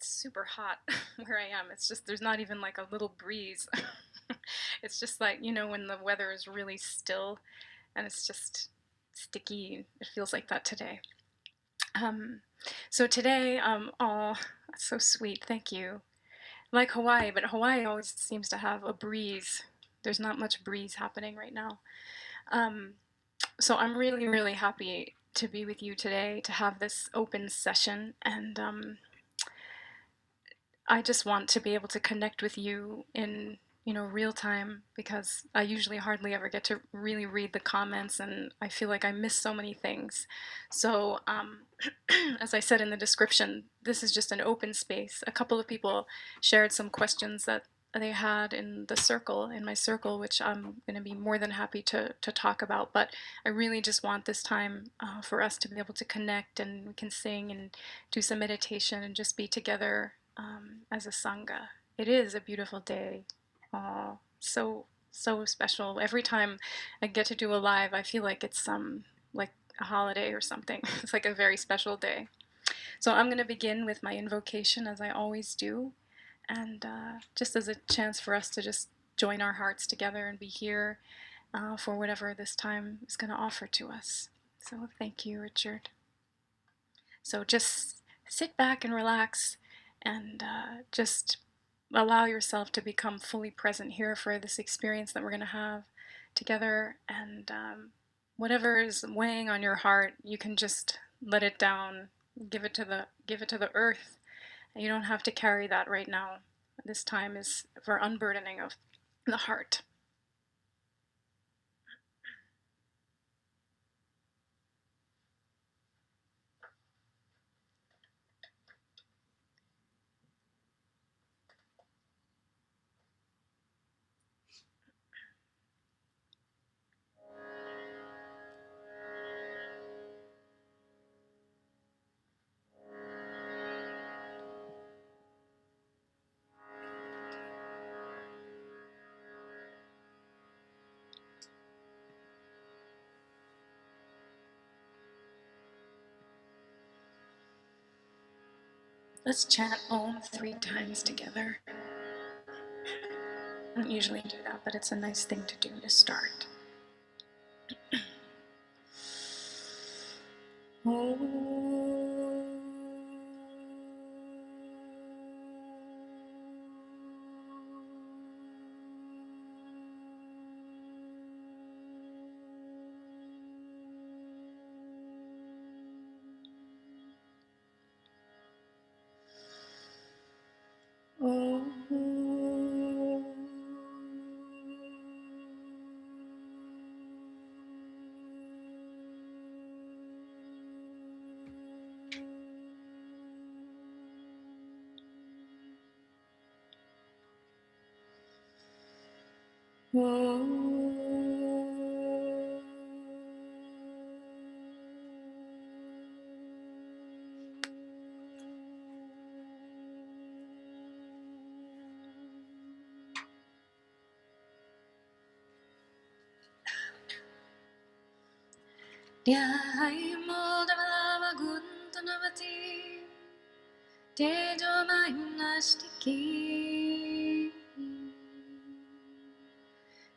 it's super hot where I am. It's just, there's not even like a little breeze. It's just like, when the weather is really still and it's just sticky. It feels like that today. Um, so today, oh, that's so sweet. Thank you. Like Hawaii, but Hawaii always seems to have a breeze. There's not much breeze happening right now. Um, so I'm really, really happy to be with you today, to have this open session. And I just want to be able to connect with you in, real time, because I usually hardly ever get to really read the comments, and I feel like I miss so many things. So, as I said in the description, this is just an open space. A couple of people shared some questions that they had in the circle, in my circle, which I'm going to be more than happy to talk about. But I really just want this time for us to be able to connect, and we can sing and do some meditation and just be together as a sangha. It is a beautiful day. Oh, so special. Every time I get to do a live, I feel like it's like a holiday or something. It's like a very special day. So I'm going to begin with my invocation, as I always do, and just as a chance for us to just join our hearts together and be here for whatever this time is going to offer to us. So thank you, Richard. So just sit back and relax, and just allow yourself to become fully present here for this experience that we're going to have together. And whatever is weighing on your heart, you can just let it down, give it to the earth. You don't have to carry that right now. This time is for unburdening of the heart. Let's chant Om 3 times together. I don't usually do that, but it's a nice thing to do to start. Om.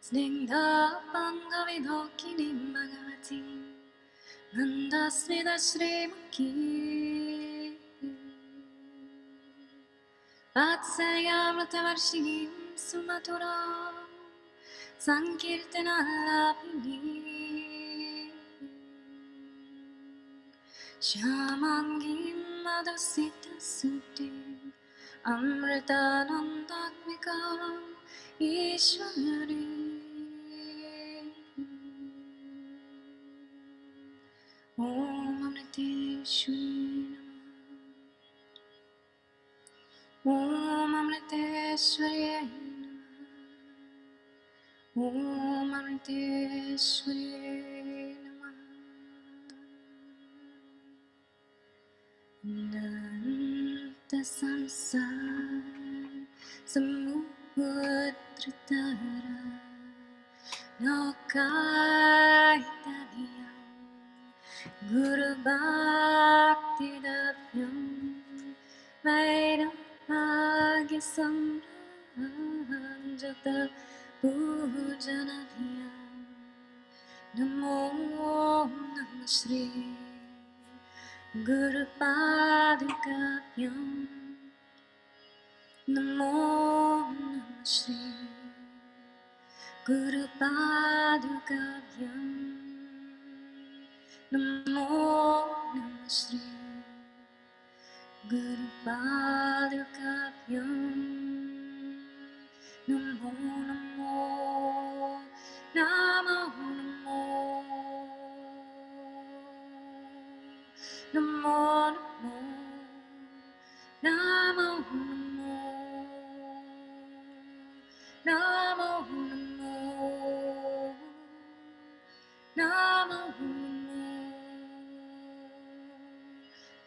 Snigdha Pangavidhokinim Bhagavati Nandasmida Srimukhi Vatsayavratavarshigim Sumatura Sankirtana Lapini Shamangim Madhusita Sutim Amritanandakvikam Ishwari Om Amriteshwari Namah Om Amriteshwari Namah Om Amriteshwari Namah Nanta Samsar Samudratara Lokaitadiyam Guru Bhakti Davyam Vaidam Jata Pujananiyam Namo Namah Shri Guru Padukabhyam Namo Namah Shri Guru Padukabhyam Namo Namah Shri Guru Padukabhyam Namo Namo Namo Namo Namo Namo Namo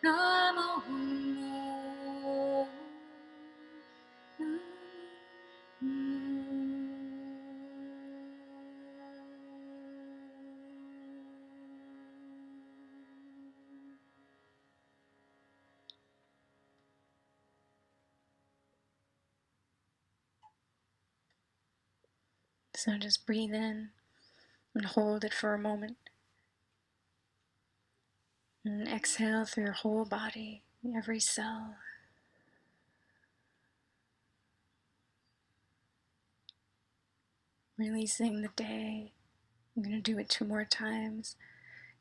Namo So just breathe in and hold it for a moment. And exhale through your whole body, every cell. Releasing the day. I'm going to do it 2 more times.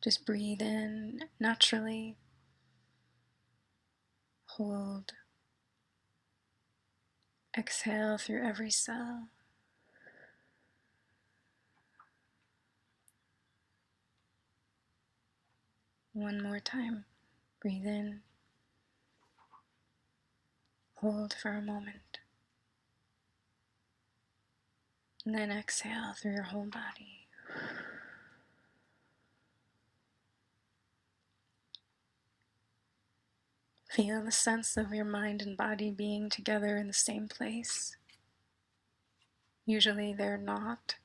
Just breathe in naturally. Hold. Exhale through every cell. One more time. Breathe in. Hold for a moment. And then exhale through your whole body. Feel the sense of your mind and body being together in the same place. Usually they're not.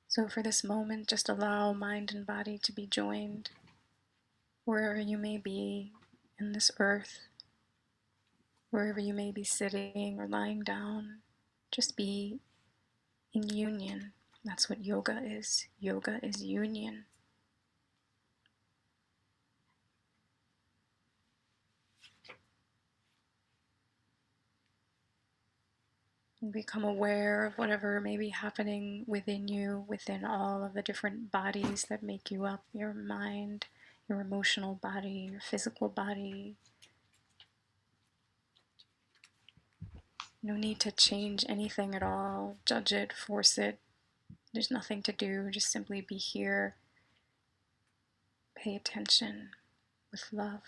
So for this moment, just allow mind and body to be joined wherever you may be in this earth, wherever you may be sitting or lying down. Just be in union. That's what yoga is. Yoga is union. And become aware of whatever may be happening within you, within all of the different bodies that make you up, your mind, your emotional body, your physical body. No need to change anything at all, judge it, force it. There's nothing to do, just simply be here. Pay attention with love.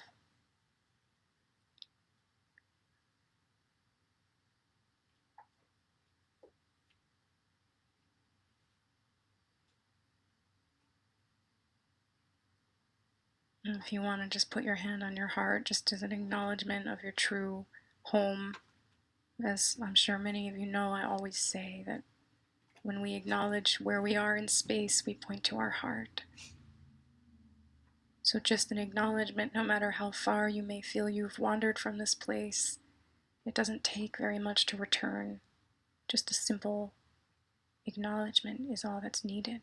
And if you want to just put your hand on your heart, just as an acknowledgement of your true home. As I'm sure many of you know, I always say that when we acknowledge where we are in space, we point to our heart. So just an acknowledgement, no matter how far you may feel you've wandered from this place, it doesn't take very much to return. Just a simple acknowledgement is all that's needed.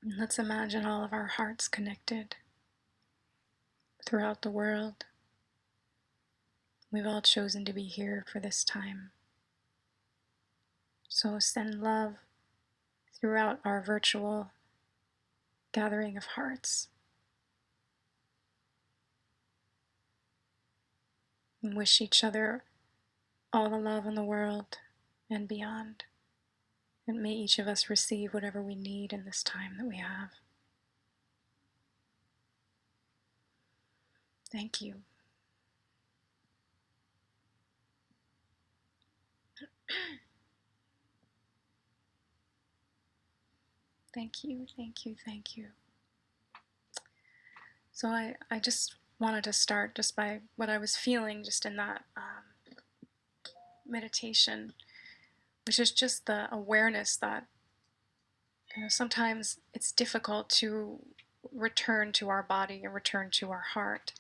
And let's imagine all of our hearts connected throughout the world. We've all chosen to be here for this time. So send love throughout our virtual gathering of hearts. And wish each other all the love in the world and beyond. And may each of us receive whatever we need in this time that we have. Thank you. Thank you, thank you, thank you. So I just wanted to start just by what I was feeling just in that meditation, which is just the awareness that Sometimes it's difficult to return to our body and return to our heart.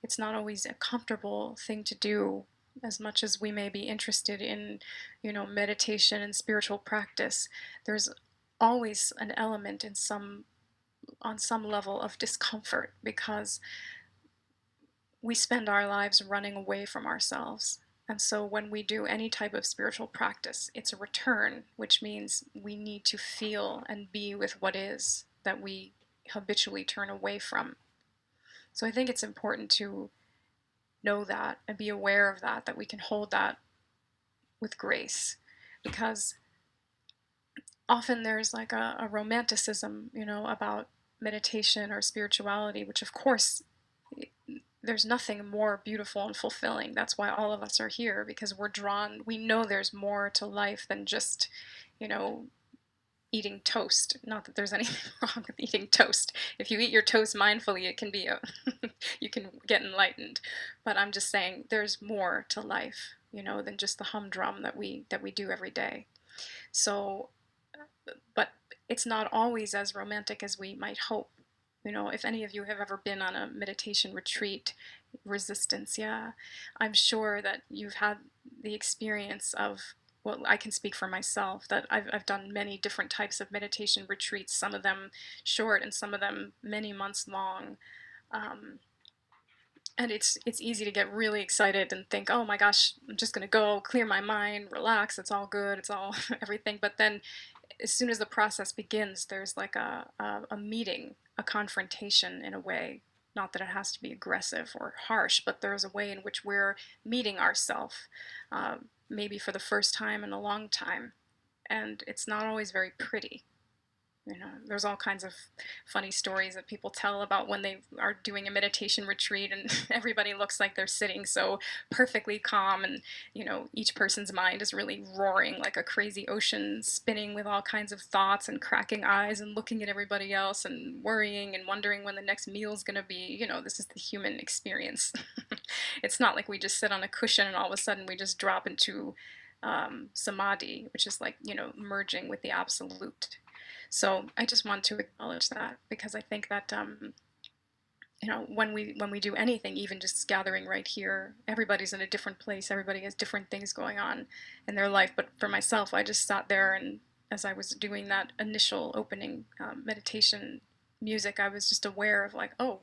It's not always a comfortable thing to do, as much as we may be interested in, meditation and spiritual practice. There's always an element in some on some level of discomfort because we spend our lives running away from ourselves. And so when we do any type of spiritual practice, it's a return, which means we need to feel and be with what is that we habitually turn away from. So I think it's important to know that and be aware of that, that we can hold that with grace. Because often there's like a romanticism, about meditation or spirituality, which of course there's nothing more beautiful and fulfilling. That's why all of us are here, because we're drawn, we know there's more to life than just, you know, eating toast. Not that there's anything wrong with eating toast. If you eat your toast mindfully, it can be a you can get enlightened. But I'm just saying there's more to life, than just the humdrum that we do every day. So, but it's not always as romantic as we might hope. If any of you have ever been on a meditation retreat, resistance, yeah, I'm sure that you've had the experience of, well, I can speak for myself that I've done many different types of meditation retreats, some of them short and some of them many months long. Um, and it's easy to get really excited and think, oh my gosh, I'm just going to go clear my mind, relax, it's all good, it's all everything. But then as soon as the process begins, there's like a meeting, a confrontation in a way. Not that it has to be aggressive or harsh, but there's a way in which we're meeting ourselves, maybe for the first time in a long time. And it's not always very pretty. There's all kinds of funny stories that people tell about when they are doing a meditation retreat and everybody looks like they're sitting so perfectly calm, and each person's mind is really roaring like a crazy ocean, spinning with all kinds of thoughts and cracking eyes and looking at everybody else and worrying and wondering when the next meal's going to be. This is the human experience. It's not like we just sit on a cushion and all of a sudden we just drop into samadhi, which is like merging with the absolute. So I just want to acknowledge that, because I think that when we do anything, even just gathering right here, everybody's in a different place. Everybody has different things going on in their life. But for myself, I just sat there, and as I was doing that initial opening meditation music, I was just aware of like, oh,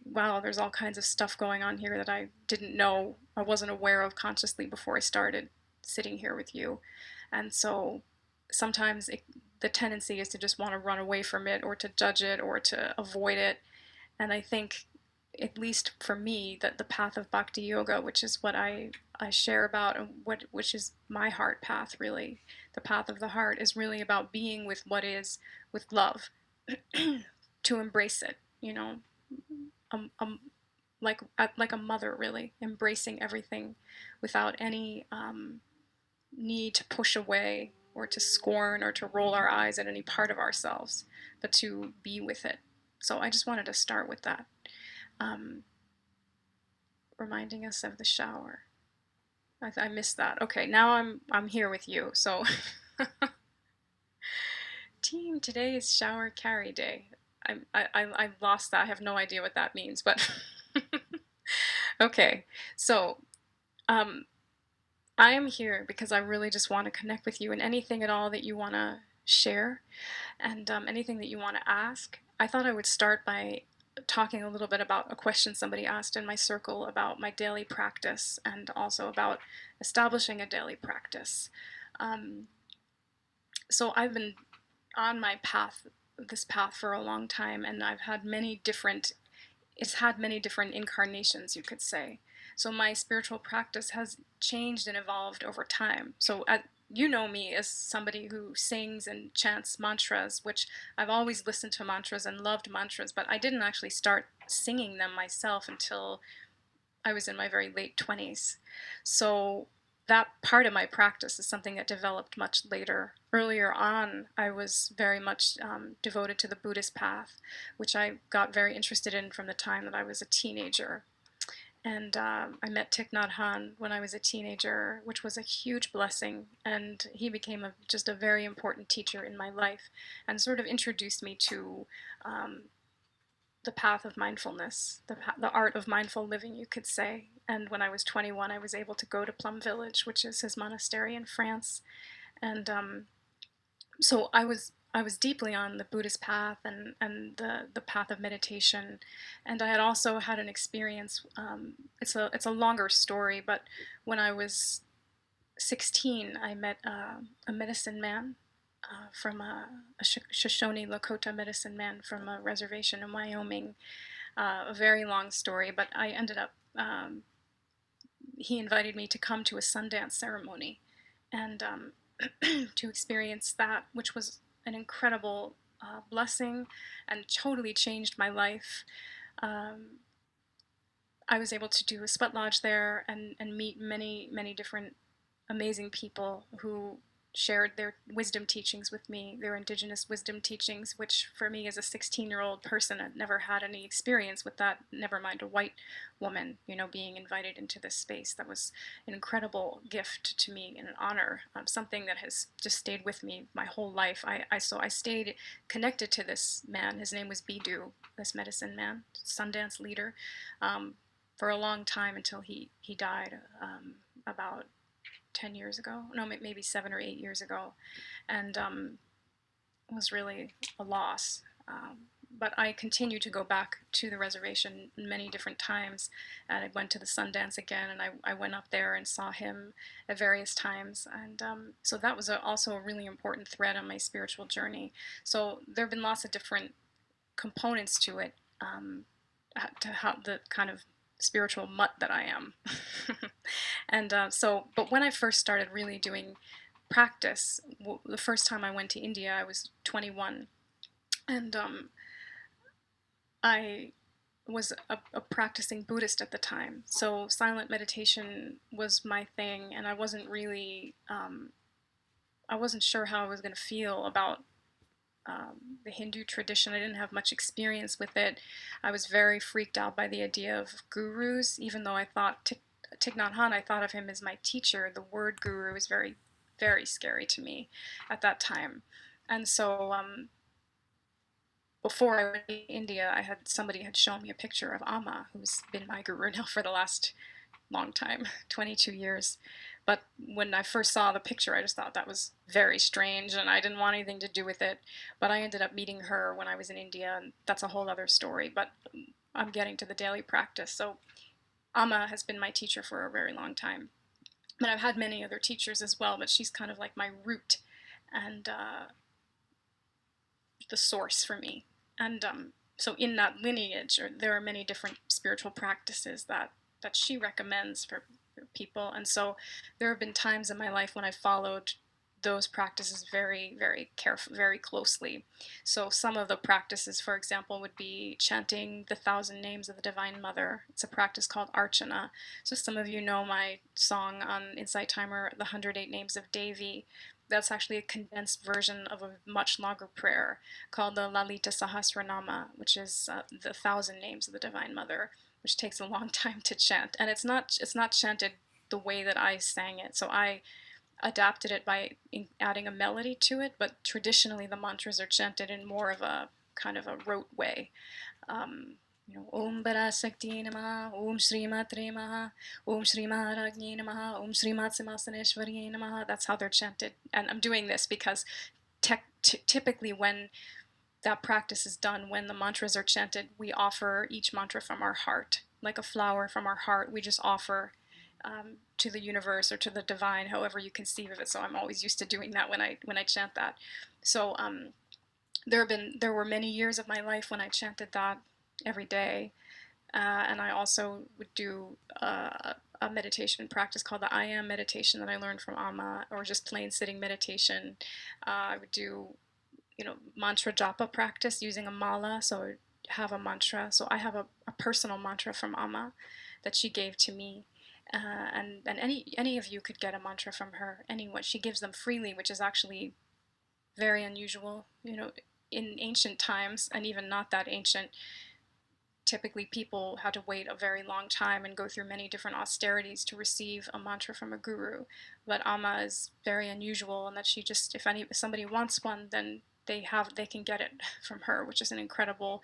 wow, there's all kinds of stuff going on here that I didn't know, I wasn't aware of consciously before I started sitting here with you. And so sometimes the tendency is to just want to run away from it or to judge it or to avoid it. And I think, at least for me, that the path of bhakti yoga, which is what I share about, and which is my heart path, really, the path of the heart, is really about being with what is, with love, to embrace it, um, um, like a mother, really embracing everything without any need to push away or to scorn or to roll our eyes at any part of ourselves, but to be with it. So I just wanted to start with that, um, reminding us of the shower. I missed that. Okay, now I'm here with you. So, team, today is shower Carrie day. I lost that. I have no idea what that means, but okay. So, um, I am here because I really just want to connect with you, and anything at all that you want to share, and anything that you want to ask. I thought I would start by talking a little bit about a question somebody asked in my circle about my daily practice, and also about establishing a daily practice. Um, so I've been on my path, this path, for a long time, and I've had many different, it's had many different incarnations, you could say. So my spiritual practice has changed and evolved over time. So you know me as somebody who sings and chants mantras, which I've always listened to mantras and loved mantras, but I didn't actually start singing them myself until I was in my very late 20s. So that part of my practice is something that developed much later. Earlier on, I was very much devoted to the Buddhist path, which I got very interested in from the time that I was a teenager. And I met Thich Nhat Hanh when I was a teenager, which was a huge blessing. And he became just a very important teacher in my life and sort of introduced me to um, the path of mindfulness, the art of mindful living, you could say. And when I was 21, I was able to go to Plum Village, which is his monastery in France. And so I was deeply on the Buddhist path and the path of meditation, and I had also had an experience. It's a longer story, but when I was 16, I met a medicine man from a Shoshone Lakota medicine man from a reservation in Wyoming. A very long story, but I ended up. He invited me to come to a Sundance ceremony, and to experience that, which was an incredible blessing and totally changed my life. Um, I was able to do a sweat lodge there and meet many, many different amazing people who shared their wisdom teachings with me, their indigenous wisdom teachings, which for me as a 16-year-old person had never had any experience with that, never mind a white woman, being invited into this space. That was an incredible gift to me and an honor, something that has just stayed with me my whole life. So I stayed connected to this man. His name was Bidu, this medicine man, Sundance leader, um, for a long time until he died about 10 years ago, no, maybe 7 or 8 years ago, and it was really a loss. But I continue to go back to the reservation many different times, and I went to the Sundance again, and I went up there and saw him at various times, and so that was also a really important thread on my spiritual journey. So there have been lots of different components to it, to how the kind of spiritual mutt that I am. And but when I first started really doing practice, the first time I went to India, I was 21, and I was a practicing Buddhist at the time. So silent meditation was my thing, and I wasn't sure how I was going to feel about the Hindu tradition. I didn't have much experience with it. I was very freaked out by the idea of gurus, even though I thought Thich Nhat Hanh, I thought of him as my teacher. The word guru was very, very scary to me at that time. And so before I went to India, somebody had shown me a picture of Amma, who's been my guru now for the last long time, 22 years. But when I first saw the picture, I just thought that was very strange and I didn't want anything to do with it. But I ended up meeting her when I was in India, and that's a whole other story. But I'm getting to the daily practice. So Amma has been my teacher for a very long time. But I've had many other teachers as well, but she's kind of like my root and the source for me. And so in that lineage, there are many different spiritual practices that she recommends for people. And so there have been times in my life when I followed those practices very, very carefully, very closely. So some of the practices, for example, would be chanting the 1,000 names of the Divine Mother. It's a practice called Archana. So some of you know my song on Insight Timer, the 108 Names of Devi. That's actually a condensed version of a much longer prayer called the Lalita Sahasranama, which is the 1,000 names of the Divine Mother, which takes a long time to chant. And it's not chanted the way that I sang it. So I adapted it by adding a melody to it, but traditionally the mantras are chanted in more of a kind of a rote way. Um, Om Parasakti Namaha, Om Srimatre Namaha, Om Srimaharagni Namaha, Om Srimatsimhasaneshwari Namaha. That's how they're chanted. And I'm doing this because typically when that practice is done, when the mantras are chanted, we offer each mantra from our heart, like a flower from our heart. We just offer to the universe or to the divine, however you conceive of it. So I'm always used to doing that when I chant that. So there were many years of my life when I chanted that every day, and I also would do a meditation practice called the I Am meditation that I learned from Amma, or just plain sitting meditation. I would do mantra japa practice using a mala. So I have a mantra. So I have a personal mantra from Amma that she gave to me. And any of you could get a mantra from her. Anyone, she gives them freely, which is actually very unusual. In ancient times, and even not that ancient, typically people had to wait a very long time and go through many different austerities to receive a mantra from a guru. But Amma is very unusual in that she just, if somebody wants one, then they can get it from her, which is an incredible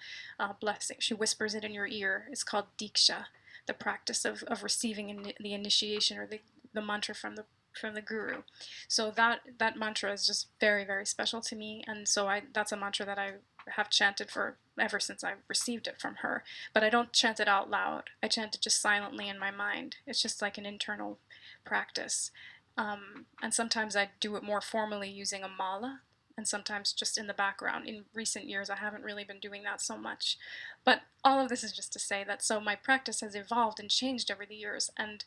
blessing. She whispers it in your ear. It's called Diksha, the practice of receiving the initiation, or the mantra from the guru. So that mantra is just very, very special to me, and so that's a mantra that I have chanted for ever since I received it from her. But I don't chant it out loud. I chant it just silently in my mind. It's just like an internal practice. And sometimes I do it more formally using a mala, and sometimes just in the background. In recent years, I haven't really been doing that so much. But all of this is just to say that so my practice has evolved and changed over the years, and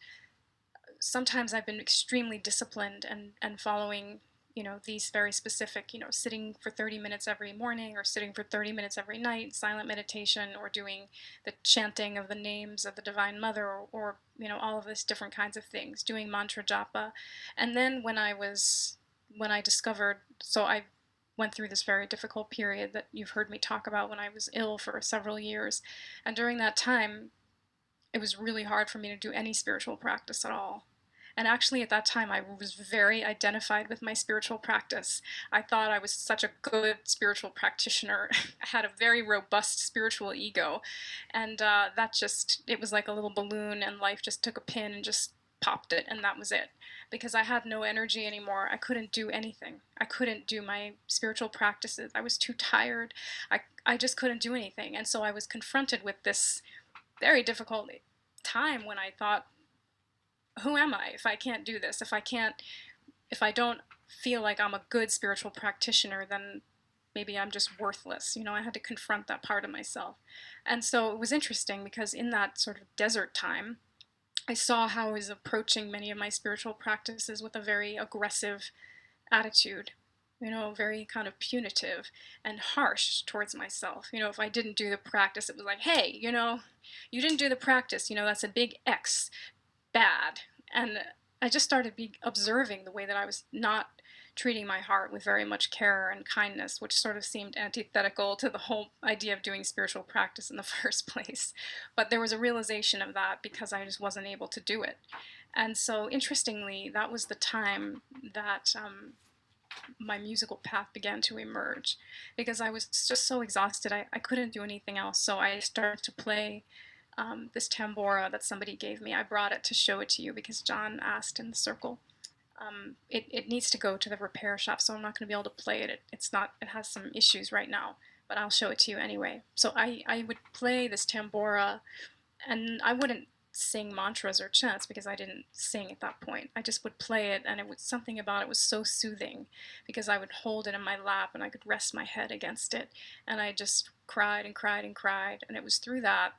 sometimes I've been extremely disciplined and following, these very specific, sitting for 30 minutes every morning, or sitting for 30 minutes every night, silent meditation, or doing the chanting of the names of the Divine Mother, or all of these different kinds of things, doing mantra japa. And then when I discovered, so I went through this very difficult period that you've heard me talk about when I was ill for several years. And during that time, it was really hard for me to do any spiritual practice at all. And actually, at that time, I was very identified with my spiritual practice. I thought I was such a good spiritual practitioner. I had a very robust spiritual ego. And it was like a little balloon, and life just took a pin and just popped it, and that was it. Because I had no energy anymore. I couldn't do anything. I couldn't do my spiritual practices. I was too tired. I just couldn't do anything. And so I was confronted with this very difficult time when I thought, who am I if I can't do this? If I don't feel like I'm a good spiritual practitioner, then maybe I'm just worthless. I had to confront that part of myself. And so it was interesting because in that sort of desert time, I saw how I was approaching many of my spiritual practices with a very aggressive attitude, very kind of punitive and harsh towards myself. If I didn't do the practice, it was like, hey, you didn't do the practice, that's a big X, bad. And I just started observing the way that I was not treating my heart with very much care and kindness, which sort of seemed antithetical to the whole idea of doing spiritual practice in the first place. But there was a realization of that because I just wasn't able to do it. And so, interestingly, that was the time that my musical path began to emerge, because I was just so exhausted. I couldn't do anything else. So I started to play this tambora that somebody gave me. I brought it to show it to you because John asked in the circle. It needs to go to the repair shop, so I'm not going to be able to play it. It has some issues right now, but I'll show it to you anyway. So I would play this tambora, and I wouldn't sing mantras or chants because I didn't sing at that point. I just would play it, and something about it was so soothing because I would hold it in my lap and I could rest my head against it, and I just cried and cried and cried. And it was through that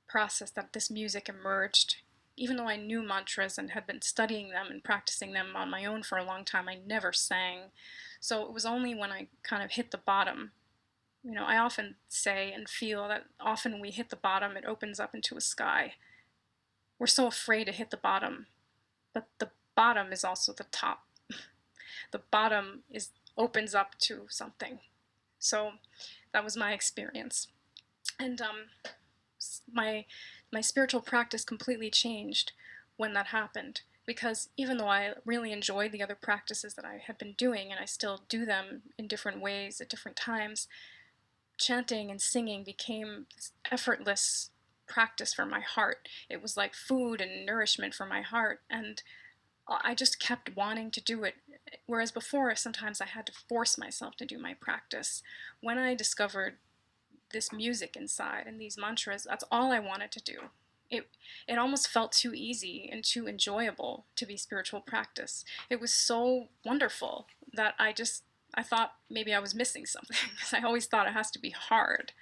process that this music emerged. Even though I knew mantras and had been studying them and practicing them on my own for a long time, I never sang. So it was only when I kind of hit the bottom. I often say and feel that often when we hit the bottom, it opens up into a sky. We're so afraid to hit the bottom, but the bottom is also the top. The bottom opens up to something. So that was my experience. And my spiritual practice completely changed when that happened, because even though I really enjoyed the other practices that I had been doing, and I still do them in different ways at different times, chanting and singing became this effortless practice for my heart. It was like food and nourishment for my heart, and I just kept wanting to do it. Whereas before, sometimes I had to force myself to do my practice. When I discovered this music inside and these mantras, that's all I wanted to do. It almost felt too easy and too enjoyable to be spiritual practice. It was so wonderful that I thought maybe I was missing something, because I always thought it has to be hard.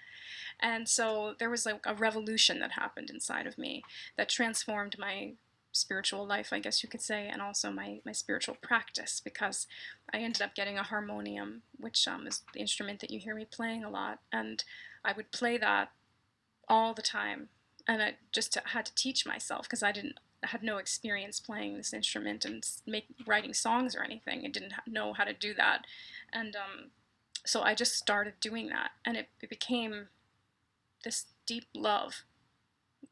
And so there was like a revolution that happened inside of me that transformed my spiritual life, I guess you could say, and also my spiritual practice, because I ended up getting a harmonium, which is the instrument that you hear me playing a lot, and I would play that all the time, and I just had to teach myself because I had no experience playing this instrument and writing songs or anything. I didn't know how to do that, and so I just started doing that, and it became this deep love,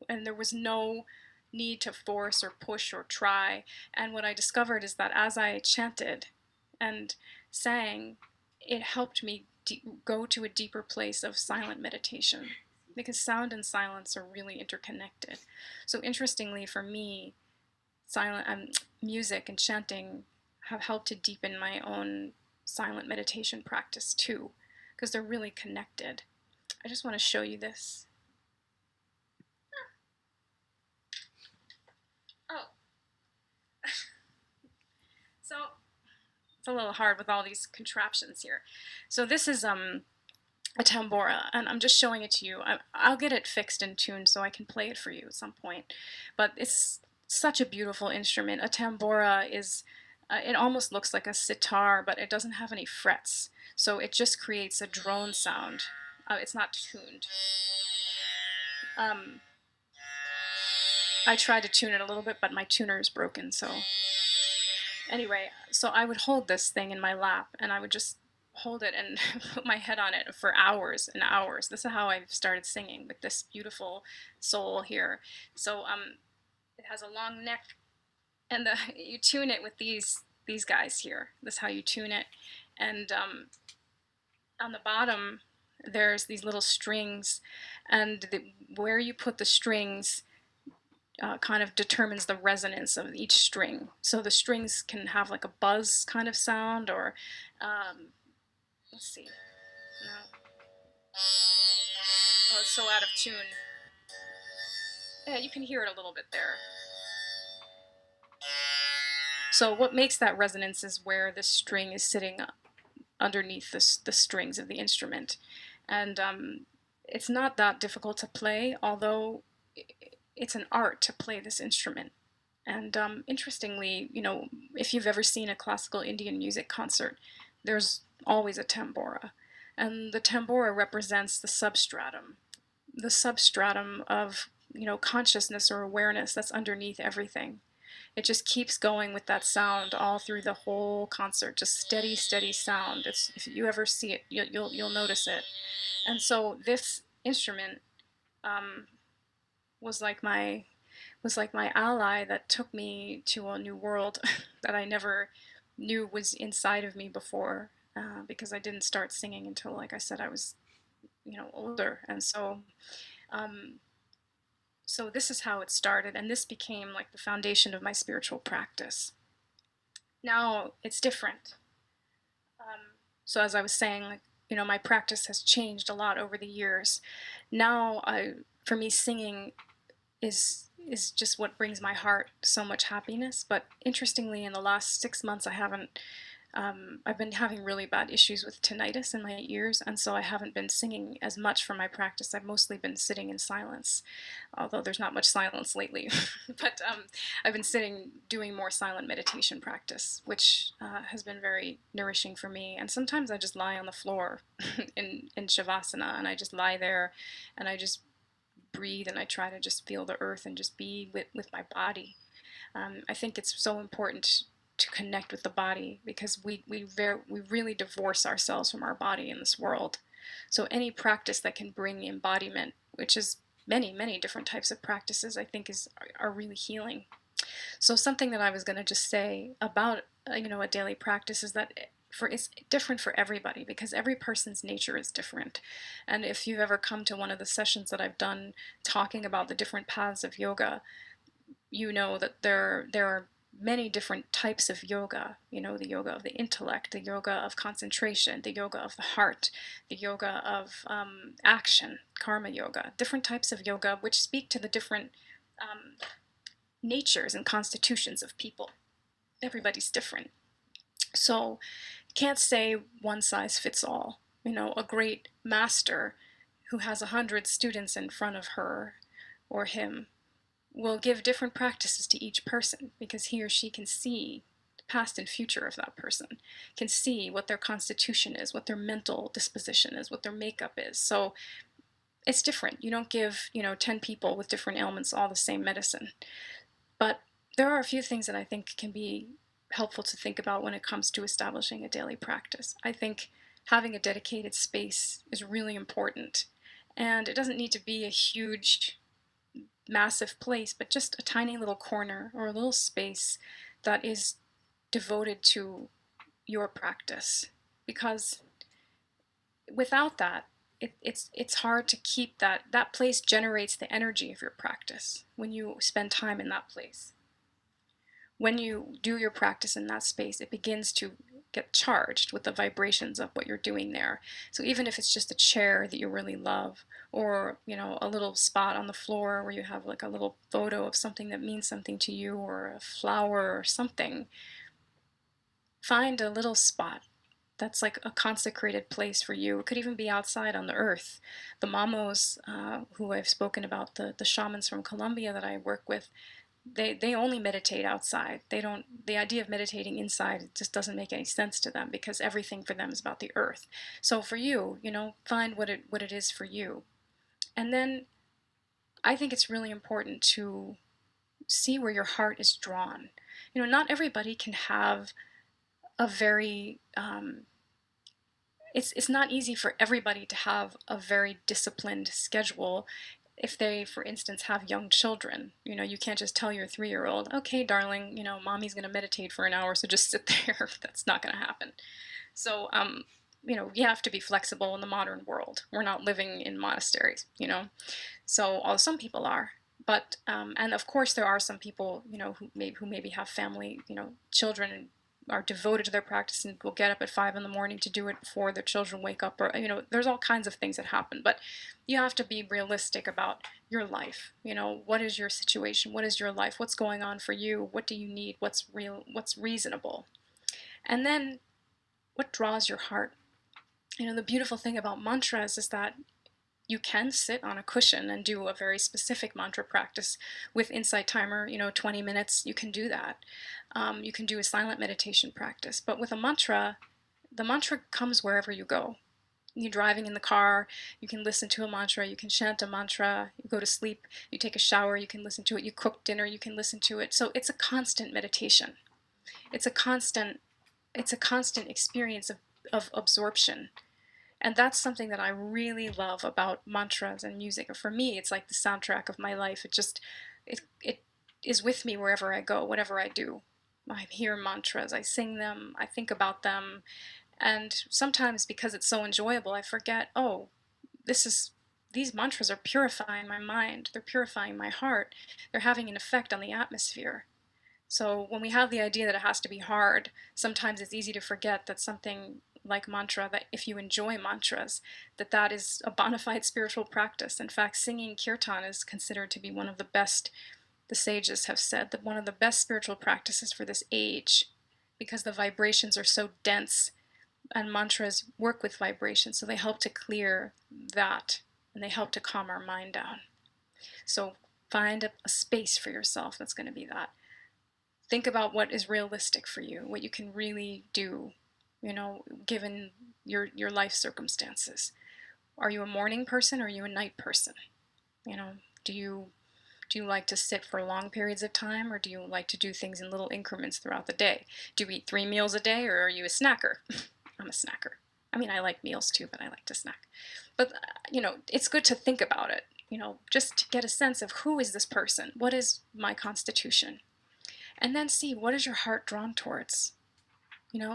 and there was no need to force or push or try. And what I discovered is that as I chanted and sang, it helped me go to a deeper place of silent meditation, because sound and silence are really interconnected. So interestingly for me, silent music and chanting have helped to deepen my own silent meditation practice too, because they're really connected. I just want to show you this. Oh, so it's a little hard with all these contraptions here. So this is a tambora, and I'm just showing it to you. I'll get it fixed and tuned so I can play it for you at some point. But it's such a beautiful instrument. A tambora is, it almost looks like a sitar, but it doesn't have any frets. So it just creates a drone sound. It's not tuned. I tried to tune it a little bit, but my tuner is broken, so anyway, so I would hold this thing in my lap and I would just hold it and put my head on it for hours and hours. This is how I started singing, with this beautiful soul here. So it has a long neck, and you tune it with these guys here. This is how you tune it. And on the bottom there's these little strings, and where you put the strings kind of determines the resonance of each string. So the strings can have like a buzz kind of sound, or let's see. No. Oh, it's so out of tune. Yeah, you can hear it a little bit there. So what makes that resonance is where the string is sitting underneath the strings of the instrument. And it's not that difficult to play, although it's an art to play this instrument. And interestingly, you know, if you've ever seen a classical Indian music concert, there's always a tambora. And the tambora represents the substratum of, you know, consciousness or awareness that's underneath everything. It just keeps going with that sound all through the whole concert, just steady, steady sound. It's, if you ever see it, you'll notice it. And so this instrument um, was like my ally that took me to a new world that I never knew was inside of me before, because I didn't start singing until, like I said, I was, you know, older. And so um, so this is how it started, and this became like the foundation of my spiritual practice. Now it's different. So as I was saying, like, you know, my practice has changed a lot over the years. Now for me, singing is just what brings my heart so much happiness. But interestingly, in the last 6 months, I've been having really bad issues with tinnitus in my ears, and so I haven't been singing as much for my practice. I've mostly been sitting in silence, although there's not much silence lately. But I've been sitting, doing more silent meditation practice, which has been very nourishing for me. And sometimes I just lie on the floor in Shavasana, and I just lie there, and I just breathe, and I try to just feel the earth and just be with my body. I think it's so important to connect with the body, because we really divorce ourselves from our body in this world. So any practice that can bring embodiment, which is many different types of practices, I think are really healing. So something that I was going to just say about you know, a daily practice is that it's different for everybody, because every person's nature is different. And if you've ever come to one of the sessions that I've done talking about the different paths of yoga, you know that there are many different types of yoga. You know, the yoga of the intellect, the yoga of concentration, the yoga of the heart, the yoga of action, karma yoga, different types of yoga which speak to the different natures and constitutions of people. Everybody's different. So you can't say one size fits all. You know, a great master who has 100 students in front of her or him will give different practices to each person, because he or she can see the past and future of that person, can see what their constitution is, what their mental disposition is, what their makeup is. So it's different. You don't give, you know, 10 people with different ailments all the same medicine. But there are a few things that I think can be helpful to think about when it comes to establishing a daily practice. I think having a dedicated space is really important. And it doesn't need to be a huge, massive place, but just a tiny little corner or a little space that is devoted to your practice. Because without that, it's hard to keep that place generates the energy of your practice when you spend time in that place. When you do your practice in that space, it begins to get charged with the vibrations of what you're doing there. So even if it's just a chair that you really love, or a little spot on the floor where you have like a little photo of something that means something to you, or a flower or something, find a little spot that's like a consecrated place for you. It could even be outside on the earth. The mamos, who I've spoken about, the shamans from Colombia that I work with, they only meditate outside. They don't, the idea of meditating inside just doesn't make any sense to them, because everything for them is about the earth. So for you, find what it is for you. And then I think it's really important to see where your heart is drawn. Not everybody can have a very it's not easy for everybody to have a very disciplined schedule. If they, for instance, have young children, you can't just tell your 3-year-old, okay, darling, mommy's going to meditate for an hour, so just sit there. That's not going to happen. So, you have to be flexible in the modern world. We're not living in monasteries. So, some people are. But, and of course, there are some people, who maybe have family, children, and are devoted to their practice and will get up at 5 in the morning to do it before their children wake up, or there's all kinds of things that happen. But you have to be realistic about your life. What is your situation? What is your life? What's going on for you? What do you need? What's real? What's reasonable? And then what draws your heart? The beautiful thing about mantras is that you can sit on a cushion and do a very specific mantra practice with insight timer, 20 minutes. You can do that. You can do a silent meditation practice. But with a mantra, the mantra comes wherever you go. You're driving in the car, you can listen to a mantra, you can chant a mantra, you go to sleep, you take a shower, you can listen to it, you cook dinner, you can listen to it. So it's a constant meditation. It's a constant, it's a constant experience of absorption. And that's something that I really love about mantras and music. For me, it's like the soundtrack of my life. It is with me wherever I go, whatever I do. I hear mantras, I sing them, I think about them, and sometimes because it's so enjoyable, I forget, oh, this is these mantras are purifying my mind, they're purifying my heart, they're having an effect on the atmosphere. So when we have the idea that it has to be hard, sometimes it's easy to forget that something like mantra, that if you enjoy mantras, that is a bona fide spiritual practice. In fact, singing kirtan is considered to be one of the best, the sages have said, that one of the best spiritual practices for this age, because the vibrations are so dense, and mantras work with vibrations, so they help to clear that, and they help to calm our mind down. So find a space for yourself that's going to be that. Think about what is realistic for you, what you can really do, given your life circumstances. Are you a morning person, or are you a night person? You know, do you like to sit for long periods of time, or do you like to do things in little increments throughout the day? Do you eat 3 meals a day, or are you a snacker? I'm a snacker. I mean, I like meals too, but I like to snack. But, it's good to think about it, just to get a sense of who is this person? What is my constitution? And then see, what is your heart drawn towards?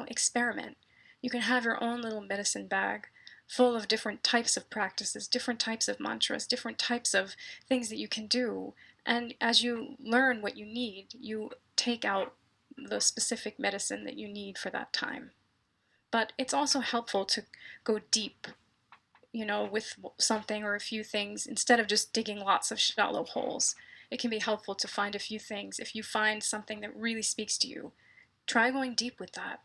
Experiment. You can have your own little medicine bag full of different types of practices, different types of mantras, different types of things that you can do. And as you learn what you need, you take out the specific medicine that you need for that time. But it's also helpful to go deep, with something or a few things, instead of just digging lots of shallow holes. It can be helpful to find a few things. If you find something that really speaks to you, try going deep with that,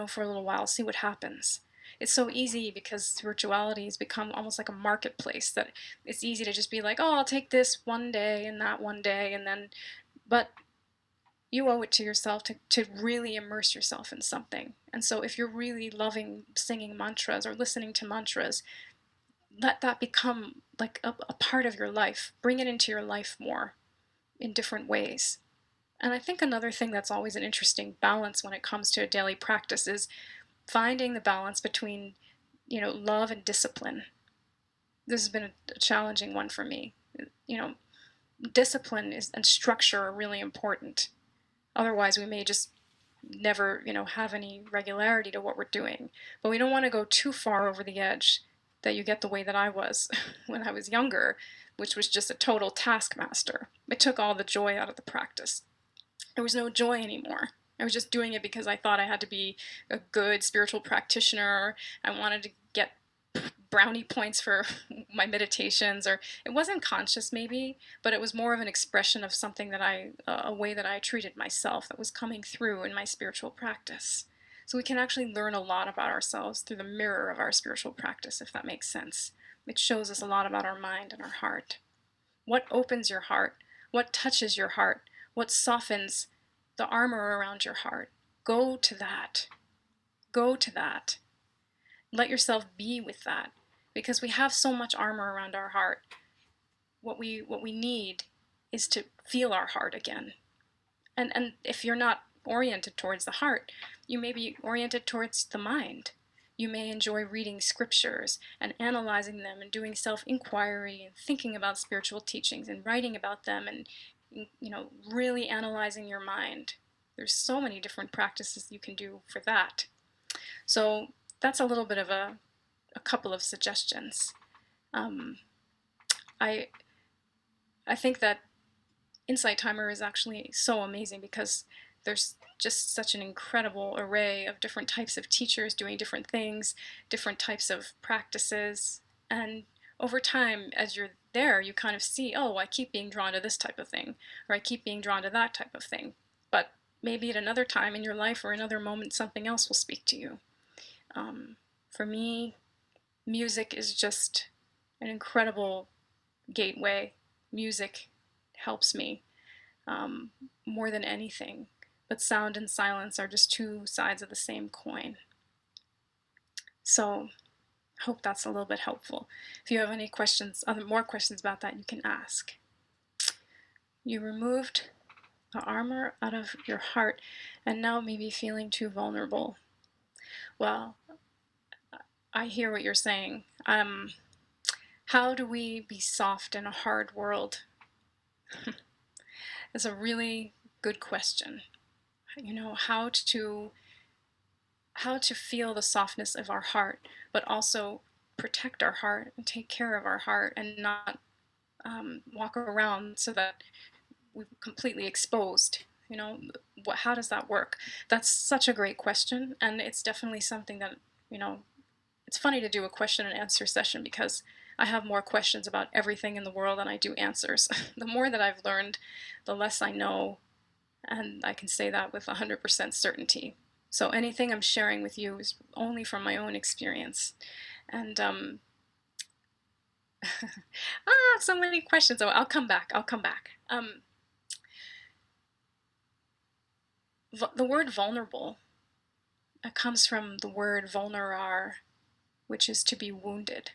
for a little while, see what happens. It's so easy, because spirituality has become almost like a marketplace, that it's easy to just be like, oh, I'll take this one day and that one day, and then, but you owe it to yourself to really immerse yourself in something. And so if you're really loving singing mantras or listening to mantras, let that become like a part of your life. Bring it into your life more in different ways. And I think another thing that's always an interesting balance when it comes to a daily practice is finding the balance between, love and discipline. this has been a challenging one for me. You know, discipline is and structure are really important. Otherwise, we may just never, have any regularity to what we're doing. But we don't want to go too far over the edge that you get the way that I was when I was younger, which was just a total taskmaster. It took all the joy out of the practice. There was no joy anymore. I was just doing it because I thought I had to be a good spiritual practitioner. I wanted to get brownie points for my meditations, or it wasn't conscious maybe, but it was more of an expression of something that a way that I treated myself that was coming through in my spiritual practice. So we can actually learn a lot about ourselves through the mirror of our spiritual practice, if that makes sense. It shows us a lot about our mind and our heart. What opens your heart? What touches your heart? What softens the armor around your heart? Go to that. Go to that. Let yourself be with that, because we have so much armor around our heart. What we need is to feel our heart again. And if you're not oriented towards the heart, you may be oriented towards the mind. You may enjoy reading scriptures and analyzing them and doing self-inquiry and thinking about spiritual teachings and writing about them and really analyzing your mind. There's so many different practices you can do for that. So that's a little bit of a couple of suggestions. I I think that Insight Timer is actually so amazing because there's just such an incredible array of different types of teachers doing different things, different types of practices, and over time, as you're there, you kind of see, oh, I keep being drawn to this type of thing, or I keep being drawn to that type of thing. But maybe at another time in your life or another moment, something else will speak to you. For me, music is just an incredible gateway. Music helps me more than anything. But sound and silence are just two sides of the same coin. So I hope that's a little bit helpful. If you have any questions, more questions about that, you can ask. You removed the armor out of your heart and now maybe feeling too vulnerable. Well, I hear what you're saying. How do we be soft in a hard world? It's a really good question. How to feel the softness of our heart, but also protect our heart and take care of our heart and not walk around so that we're completely exposed. How does that work? That's such a great question, and it's definitely something that, it's funny to do a question and answer session because I have more questions about everything in the world than I do answers. The more that I've learned, the less I know, and I can say that with 100% certainty. So anything I'm sharing with you is only from my own experience. And so many questions. Oh, I'll come back. The word vulnerable comes from the word vulnerar, which is to be wounded.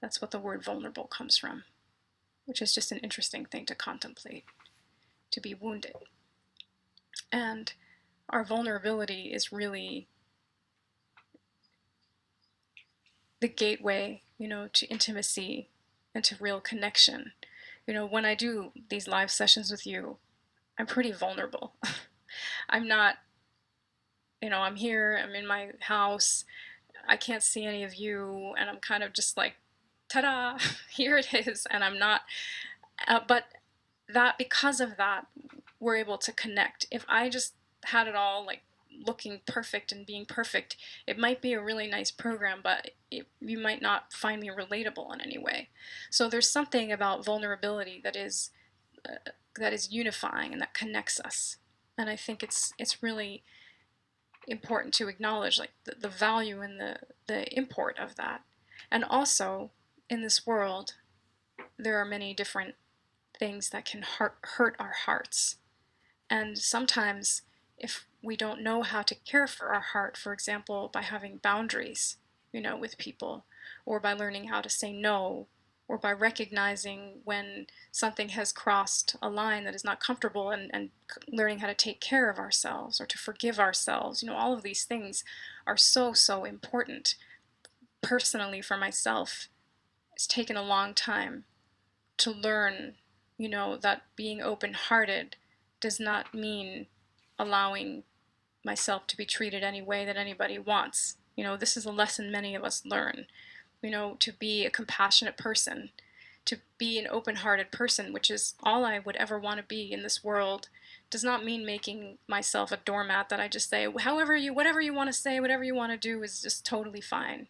That's what the word vulnerable comes from, which is just an interesting thing to contemplate, to be wounded. And our vulnerability is really the gateway, to intimacy and to real connection. When I do these live sessions with you, I'm pretty vulnerable. I'm not, I'm here, I'm in my house, I can't see any of you, and I'm kind of just like, ta-da, here it is, and I'm not, but because of that, we're able to connect. If I just had it all like looking perfect and being perfect, it might be a really nice program, but you might not find me relatable in any way. So there's something about vulnerability that is unifying and that connects us. And I think it's really important to acknowledge like the value and the import of that. And also, in this world, there are many different things that can hurt our hearts. And sometimes, if we don't know how to care for our heart, for example, by having boundaries, with people, or by learning how to say no, or by recognizing when something has crossed a line that is not comfortable, and learning how to take care of ourselves or to forgive ourselves, all of these things are so, so important personally for myself. it's taken a long time to learn, that being open hearted does not mean allowing myself to be treated any way that anybody wants. This is a lesson many of us learn, to be a compassionate person, to be an open hearted person, which is all I would ever want to be in this world, does not mean making myself a doormat that I just say, whatever you want to say, whatever you want to do is just totally fine.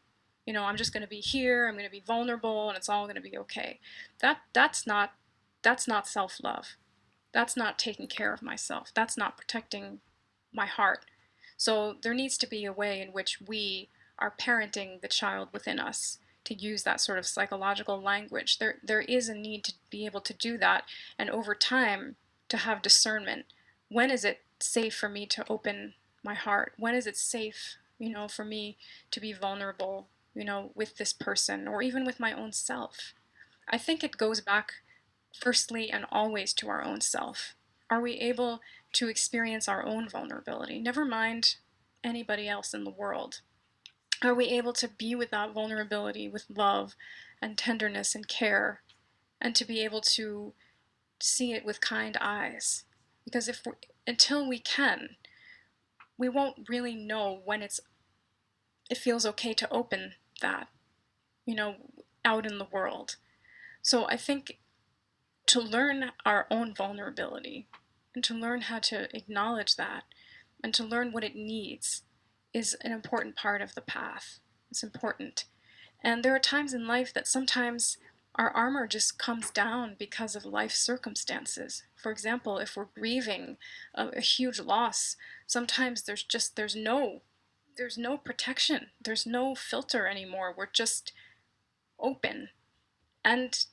I'm just going to be here, I'm going to be vulnerable, and it's all going to be okay. That's not self love. That's not taking care of myself. That's not protecting my heart. So there needs to be a way in which we are parenting the child within us to use that sort of psychological language. There is a need to be able to do that, and over time to have discernment. When is it safe for me to open my heart? When is it safe, for me to be vulnerable, with this person or even with my own self? I think it goes back firstly and always to our own self. Are we able to experience our own vulnerability? Never mind anybody else in the world. Are we able to be with that vulnerability with love and tenderness and care, and to be able to see it with kind eyes? Because until we can, we won't really know when it feels okay to open that, you know, out in the world. So I think to learn our own vulnerability and to learn how to acknowledge that and to learn what it needs is an important part of the path. It's important. And there are times in life that sometimes our armor just comes down because of life circumstances. For example, if we're grieving a huge loss, sometimes there's no protection. There's no filter anymore. We're just open. And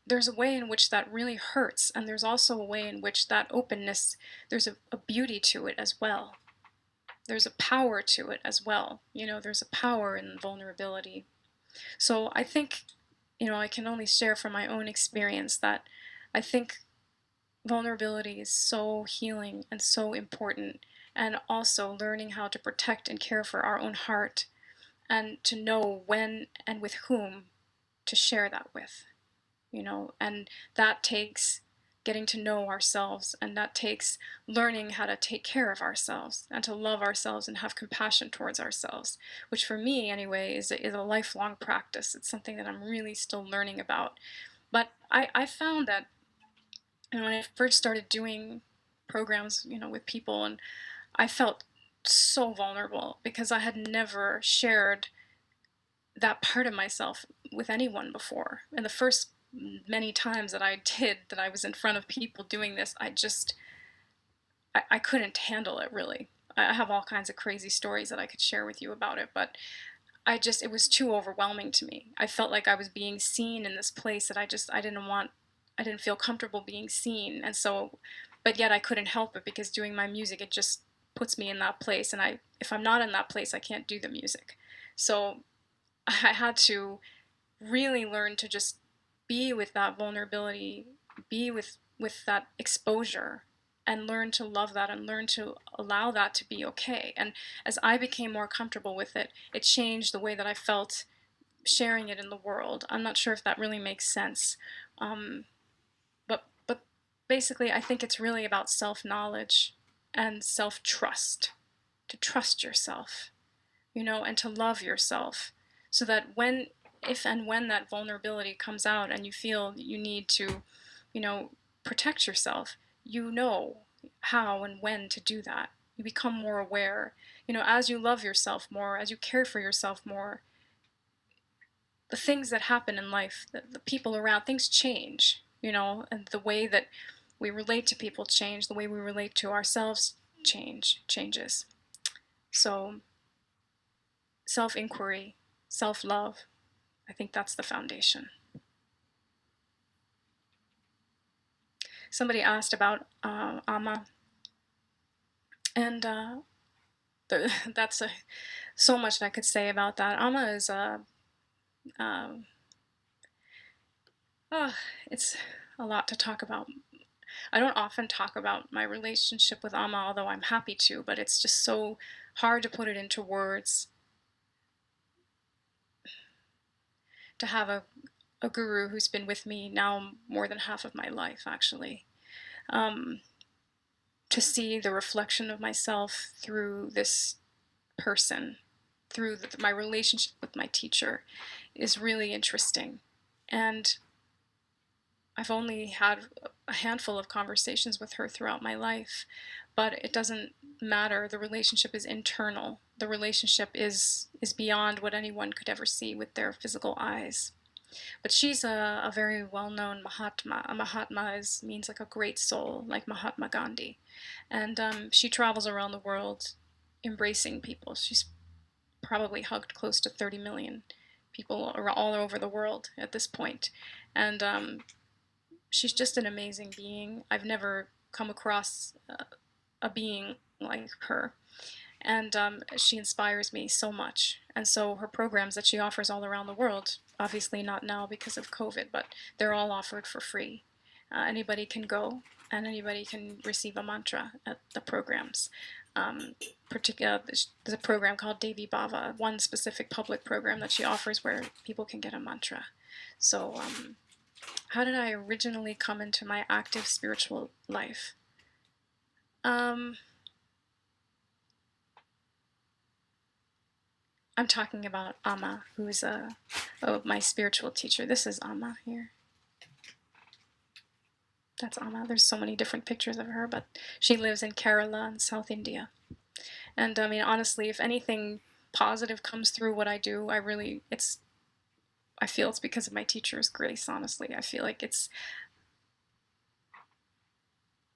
there's a way in which that really hurts, and there's also a way in which that openness, there's a beauty to it as well. There's a power to it as well. There's a power in vulnerability. So I think, I can only share from my own experience that I think vulnerability is so healing and so important, and also learning how to protect and care for our own heart and to know when and with whom to share that with. And that takes getting to know ourselves, and that takes learning how to take care of ourselves and to love ourselves and have compassion towards ourselves, which for me anyway is a lifelong practice. It's something that I'm really still learning about. But I found that when I first started doing programs, with people, and I felt so vulnerable because I had never shared that part of myself with anyone before. And the first many times that I was in front of people doing this, I couldn't handle it really. I have all kinds of crazy stories that I could share with you about it, but it was too overwhelming to me. I felt like I was being seen in this place that I didn't feel comfortable being seen. And so, but yet I couldn't help it because doing my music, it just puts me in that place. And if I'm not in that place, I can't do the music. So I had to really learn to just be with that vulnerability, be with that exposure, and learn to love that and learn to allow that to be okay. And as I became more comfortable with it, it changed the way that I felt sharing it in the world. I'm not sure if that really makes sense. But basically I think it's really about self-knowledge and self-trust, to trust yourself, and to love yourself, so that if and when that vulnerability comes out and you feel that you need to, protect yourself, how and when to do that. You become more aware. As you love yourself more, as you care for yourself more, the things that happen in life, the people around, things change, and the way that we relate to people change, the way we relate to ourselves changes. So self-inquiry, self-love, I think that's the foundation. Somebody asked about Amma, and that's so much that I could say about that. Amma is um, oh, it's a lot to talk about. I don't often talk about my relationship with Amma, although I'm happy to, but it's just so hard to put it into words. To have a guru who's been with me now more than half of my life, actually. Um, to see the reflection of myself through this person, through my relationship with my teacher, is really interesting. And I've only had a handful of conversations with her throughout my life, but it doesn't matter. The relationship is internal. The relationship is beyond what anyone could ever see with their physical eyes. But she's a very well-known Mahatma. A Mahatma means like a great soul, like Mahatma Gandhi. And she travels around the world embracing people. She's probably hugged close to 30 million people all over the world at this point. And she's just an amazing being. I've never come across a being like her. And she inspires me so much. And so her programs that she offers all around the world, obviously not now because of COVID, but they're all offered for free. Anybody can go and anybody can receive a mantra at the programs. There's a program called Devi Bhava, one specific public program that she offers where people can get a mantra. So, how did I originally come into my active spiritual life? Um, I'm talking about Amma, who's my spiritual teacher. This is Amma here. That's Amma. There's so many different pictures of her, but she lives in Kerala in South India. And I mean, honestly, if anything positive comes through what I do, I feel it's because of my teacher's grace, honestly. I feel like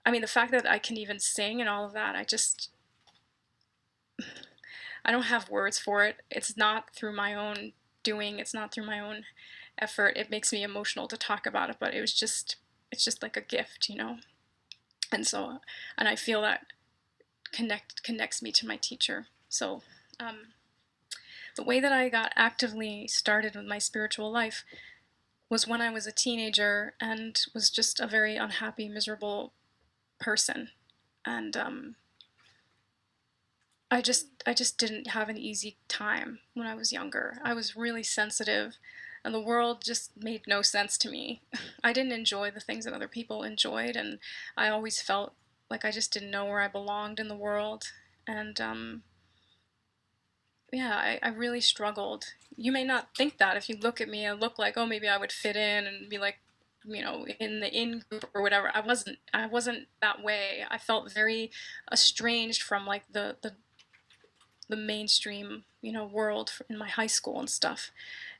I mean, the fact that I can even sing and all of that, I don't have words for it. It's not through my own doing, it's not through my own effort. It makes me emotional to talk about it, but it's just like a gift, you know? And so, and I feel that connects me to my teacher. So, the way that I got actively started with my spiritual life was when I was a teenager and was just a very unhappy, miserable person. And I just didn't have an easy time when I was younger. I was really sensitive and the world just made no sense to me. I didn't enjoy the things that other people enjoyed, and I always felt like I just didn't know where I belonged in the world. And yeah, I really struggled. You may not think that if you look at me, I look like, oh, maybe I would fit in and be like, you know, in the in group or whatever. I wasn't that way. I felt very estranged from like the mainstream, you know, world in my high school and stuff.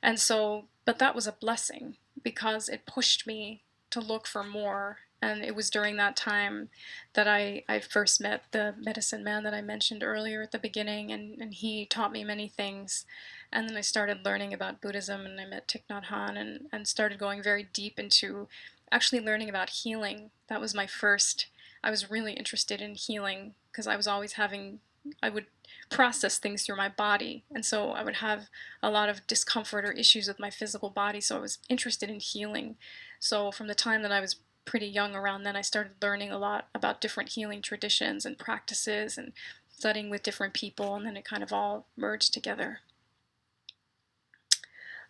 And so, but that was a blessing because it pushed me to look for more. And it was during that time that I first met the medicine man that I mentioned earlier at the beginning, and he taught me many things. And then I started learning about Buddhism, and I met Thich Nhat Hanh, and started going very deep into actually learning about healing. That was my first, I was really interested in healing because I was always having, I would process things through my body. And so I would have a lot of discomfort or issues with my physical body. So I was interested in healing. So from the time that I was pretty young around then, I started learning a lot about different healing traditions and practices and studying with different people. And then it kind of all merged together.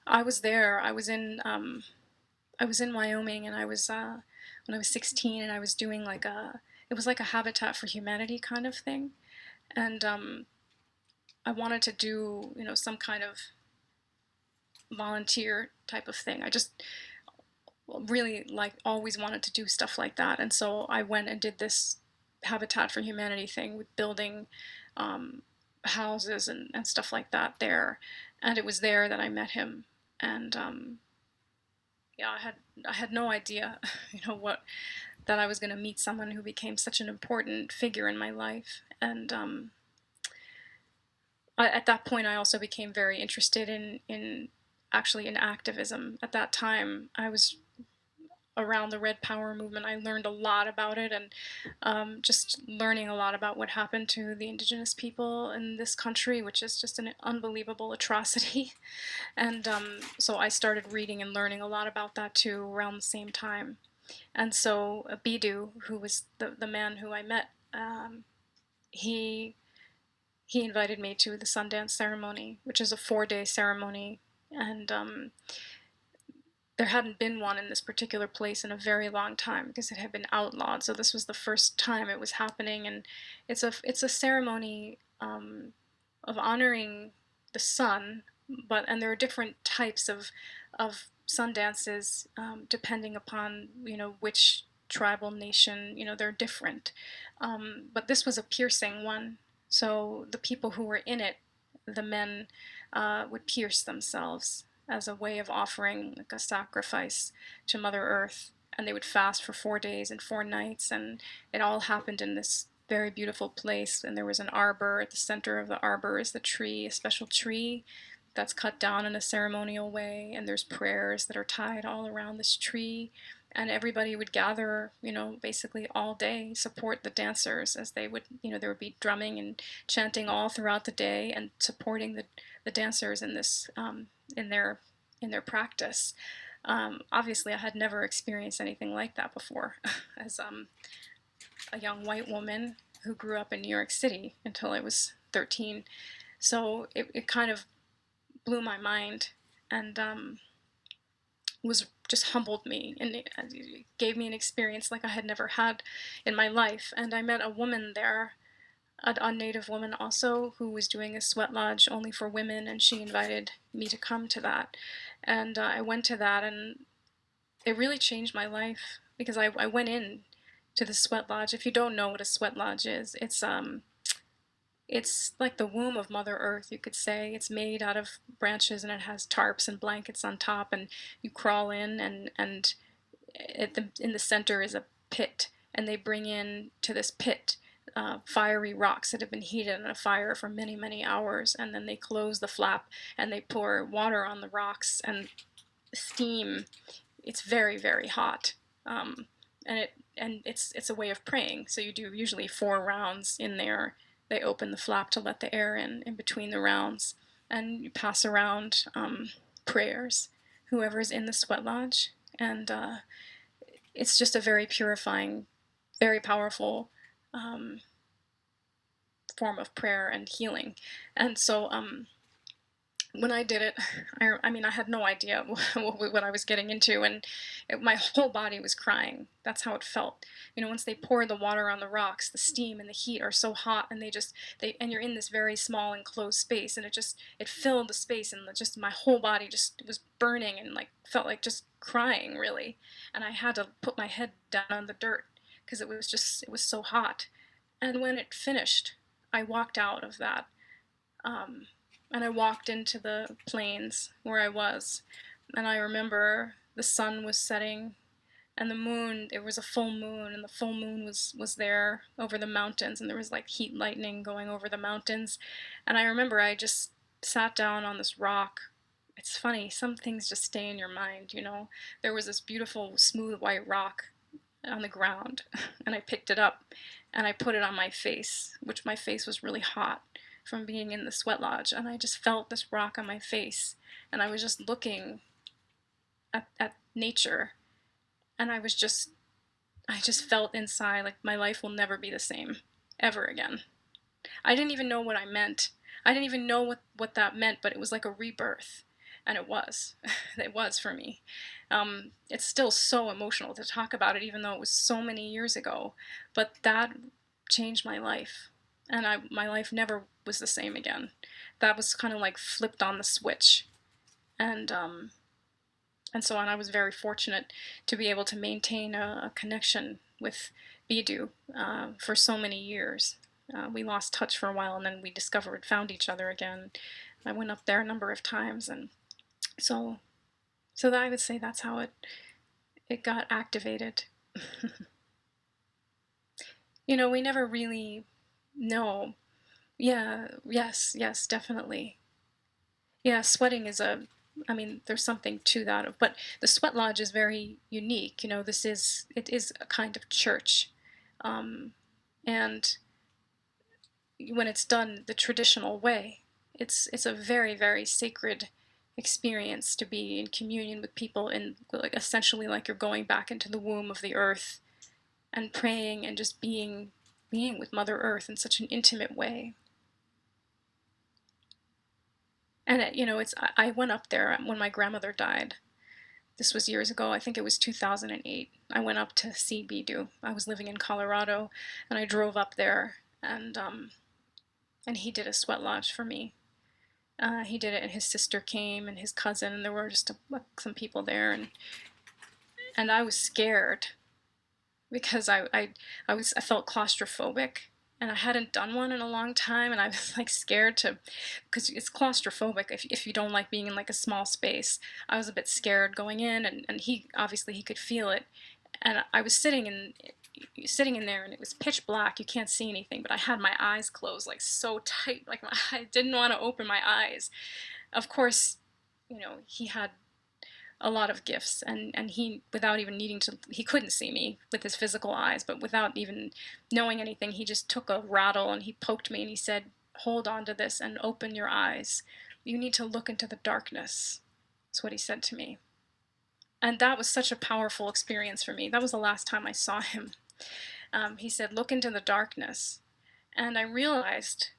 I was there. I was in Wyoming, and I was when I was 16, and I was doing like it was like a Habitat for Humanity kind of thing, and I wanted to do, you know, some kind of volunteer type of thing. I just really like always wanted to do stuff like that, and so I went and did this Habitat for Humanity thing with building um, houses and stuff like that there, and it was there that I met him, and yeah, I had no idea, you know, what that I was going to meet someone who became such an important figure in my life, and at that point, I also became very interested in actually in activism. At that time, I was around the Red Power movement. I learned a lot about it, and just learning a lot about what happened to the indigenous people in this country, which is just an unbelievable atrocity. And so I started reading and learning a lot about that too around the same time. And so Bidu, who was the man who I met, he he invited me to the Sundance ceremony, which is a 4-day ceremony, and there hadn't been one in this particular place in a very long time because it had been outlawed. So this was the first time it was happening, and it's a ceremony of honoring the sun, but and there are different types of sun dances depending upon which tribal nation. They're different, but this was a piercing one. So the people who were in it, the men, would pierce themselves as a way of offering like a sacrifice to Mother Earth, and they would fast for 4 days and 4 nights, and it all happened in this very beautiful place. And there was an arbor. At the center of the arbor is the tree, a special tree that's cut down in a ceremonial way, and there's prayers that are tied all around this tree, and everybody would gather, basically all day, support the dancers as they would, there would be drumming and chanting all throughout the day, and supporting the dancers in this, in their practice. Obviously, I had never experienced anything like that before, as a young white woman who grew up in New York City until I was 13. So it kind of blew my mind, and was just humbled me, and it gave me an experience like I had never had in my life. And I met a woman there, a native woman also, who was doing a sweat lodge only for women, and she invited me to come to that. And I went to that, and it really changed my life because I went in to the sweat lodge. If you don't know what a sweat lodge is, it's like the womb of Mother Earth, you could say. It's made out of branches, and it has tarps and blankets on top, and you crawl in, and in the center is a pit, and they bring in to this pit fiery rocks that have been heated in a fire for many, many hours, and then they close the flap and they pour water on the rocks and steam. It's very, very hot, and it's a way of praying. So you do usually 4 rounds in there. They open the flap to let the air in between the rounds, and you pass around prayers, whoever's in the sweat lodge, and it's just a very purifying, very powerful form of prayer and healing. And so when I did it, I mean, I had no idea what I was getting into, and my whole body was crying. That's how it felt. Once they pour the water on the rocks, the steam and the heat are so hot, and and you're in this very small enclosed space, and it filled the space, and just my whole body just was burning, and like felt like just crying really. And I had to put my head down on the dirt because it was so hot. And when it finished, I walked out of that. Um, and I walked into the plains where I was, and I remember the sun was setting, and the moon, it was a full moon, and the full moon was there over the mountains, and there was like heat lightning going over the mountains. And I remember I just sat down on this rock. It's funny, some things just stay in your mind. There was this beautiful smooth white rock on the ground, and I picked it up and I put it on my face, which my face was really hot from being in the sweat lodge, and I just felt this rock on my face, and I was just looking at nature, and I just felt inside like my life will never be the same ever again. I didn't even know what I meant. I didn't even know what that meant, but it was like a rebirth, and it was. It was for me. It's still so emotional to talk about it, even though it was so many years ago, but that changed my life, and my life never was the same again. That was kind of like flipped on the switch, and so on. I was very fortunate to be able to maintain a connection with Bidu for so many years. We lost touch for a while, and then we found each other again. I went up there a number of times, and so that I would say that's how it got activated. We never really know. Yeah, yes, definitely. Yeah, sweating is I mean, there's something to that, but the sweat lodge is very unique. It is a kind of church, and when it's done the traditional way, it's a very, very sacred experience to be in communion with people, and like essentially like you're going back into the womb of the earth and praying and just being with Mother Earth in such an intimate way. And it's I went up there when my grandmother died, This was years ago. I think it was 2008. I went up to see Bidu. I was living in Colorado, and I drove up there, and he did a sweat lodge for me. He did it, and his sister came, and his cousin, and there were just some people there, and I was scared because I felt claustrophobic, and I hadn't done one in a long time, and I was like scared to, because it's claustrophobic if you don't like being in like a small space. I was a bit scared going in, and he obviously he could feel it, and I was sitting in there, and it was pitch black. You can't see anything, but I had my eyes closed like so tight, like I didn't want to open my eyes. Of course, he had a lot of gifts, and he, without even needing to, he couldn't see me with his physical eyes, but without even knowing anything, he just took a rattle and he poked me and he said, hold on to this and open your eyes. You need to look into the darkness. That's what he said to me. And that was such a powerful experience for me. That was the last time I saw him. He said, look into the darkness. And I realized,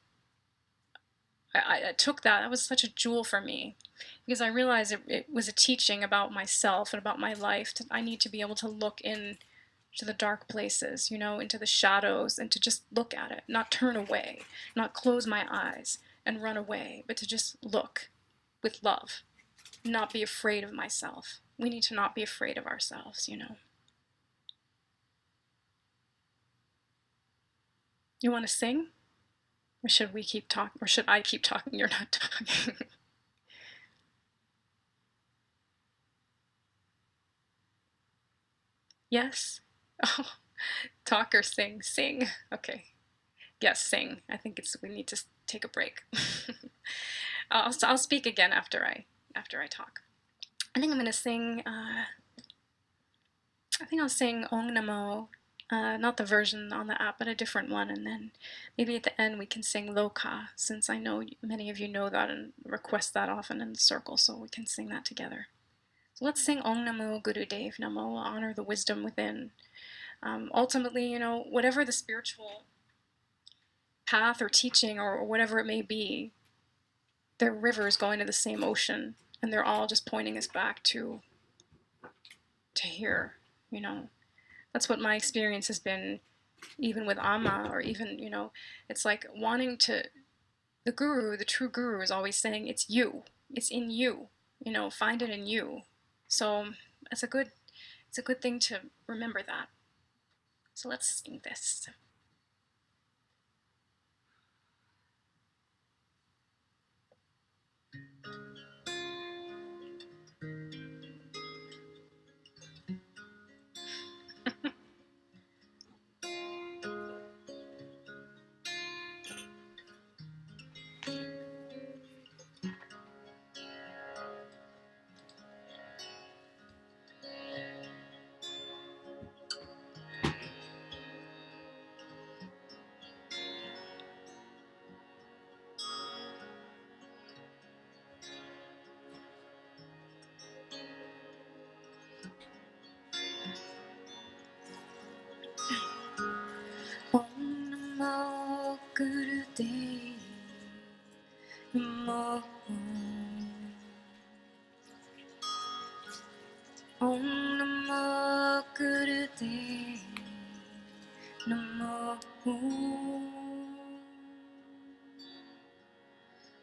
I took that. That was such a jewel for me, because I realized it was a teaching about myself and about my life. I need to be able to look in to the dark places, into the shadows, and to just look at it, not turn away, not close my eyes and run away, but to just look with love, not be afraid of myself. We need to not be afraid of ourselves. You want to sing? Or should we keep talking? Or should I keep talking? You're not talking. Yes? Oh, talk or sing? Sing. Okay. Yes, sing. I think we need to take a break. I'll speak again after I talk. I think I'm gonna sing. I think I'll sing Ong Namo, not the version on the app, but a different one, and then maybe at the end we can sing Loka, since I know many of you know that and request that often in the circle, so we can sing that together. So let's sing Ong Namo Gurudev Namo, honor the wisdom within. Ultimately, whatever the spiritual path or teaching or whatever it may be, they're rivers going to the same ocean, and they're all just pointing us back to here. That's what my experience has been, even with Amma, or even, it's like wanting to, the guru, the true guru, is always saying it's you, it's in you, find it in you. So it's a good thing to remember that. So let's sing this. Om Namo Gurudev Namo. Om Namo Gurudev Namo.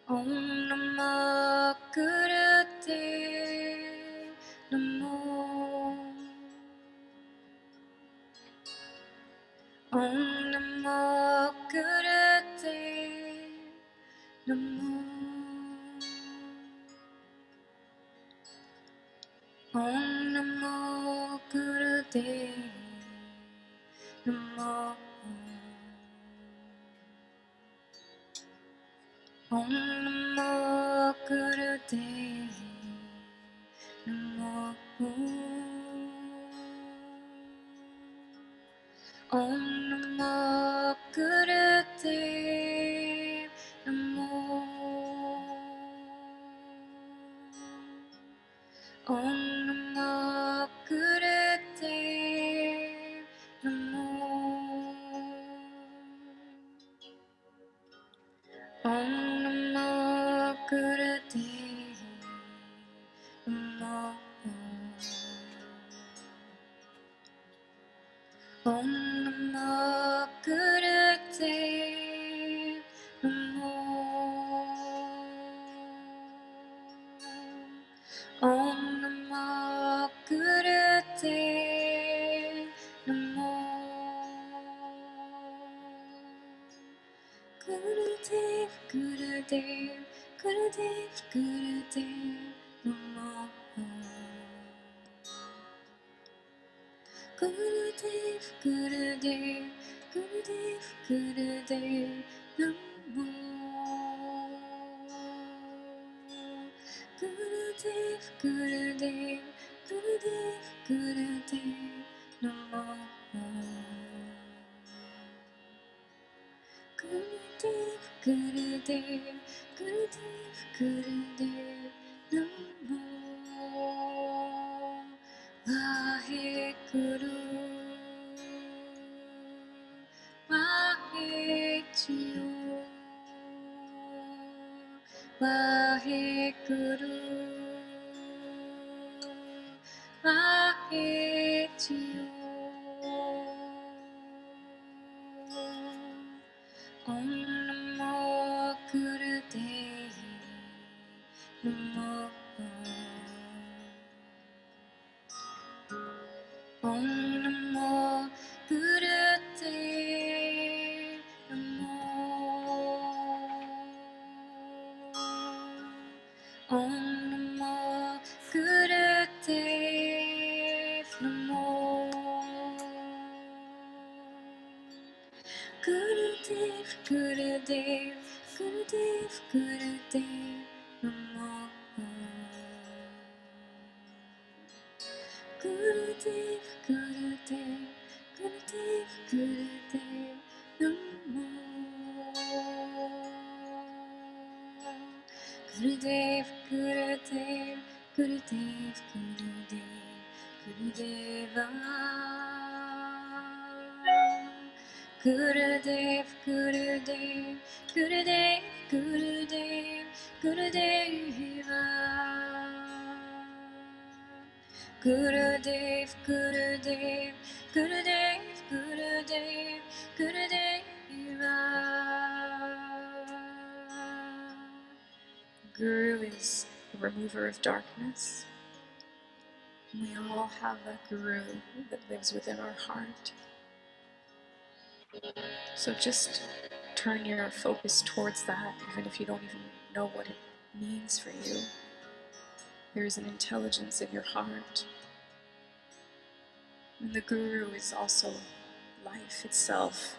Om Namo Gurudev Namo. Om Namo Gurudev Namo. Om Namo Gurudev Namo. Om Namo Gurudev Namo. Om Namo Gurudev Namo. Om Namo Gurudev Namo. Om Namo Gurudev Namo. Gurudev, Gurudev, Gurudev Namo. Gurudev, Gurudev, Gurudev, Gurudev Namo. Gurudev, Gurudev, Gurudev, Gurudev Namo. Gurudev, Gurudev, Gurudev, Gurudev Namo. Vaheguru, Vaheguru, Vaheguru, Vaheguru. Om Namo Gurudev Namo. Om Namo Gurudev Namo. Om Namo Gurudev Namo. Gurudev, Gurudev, Gurudev, Gurudev Namo. Gurudev, Gurudev, Gurudev, Gurudev Namo. Gurudev, Gurudev, Gurudev, Gurudev, Gurudeva. Gurudev, Gurudev, Gurudev, Gurudev, Gurudeva. Gurudev, Gurudev, Gurudev, Gurudev, Gurudeva. Guru is the remover of darkness. We all have a guru that lives within our heart. So just turn your focus towards that, even if you don't even know what it means for you. There is an intelligence in your heart. And the guru is also life itself.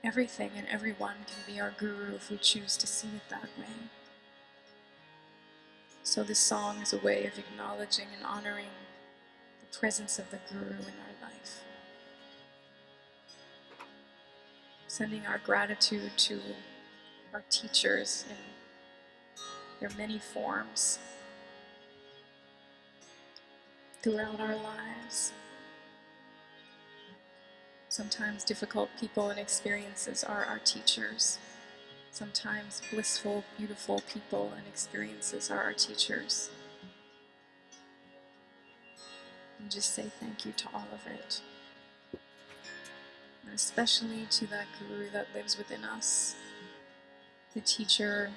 Everything and everyone can be our guru if we choose to see it that way. So this song is a way of acknowledging and honoring the presence of the guru in our life. Sending our gratitude to our teachers in their many forms throughout our lives. Sometimes difficult people and experiences are our teachers. Sometimes blissful, beautiful people and experiences are our teachers. And just say thank you to all of it. And especially to that guru that lives within us, the teacher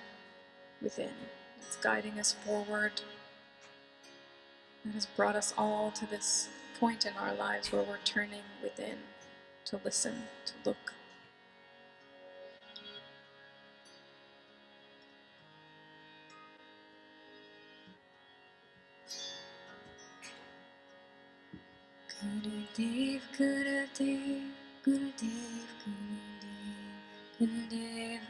within, that's guiding us forward, that has brought us all to this point in our lives where we're turning within to listen, to look. Gurudev, Gurudev, Gurudev, Gurudev,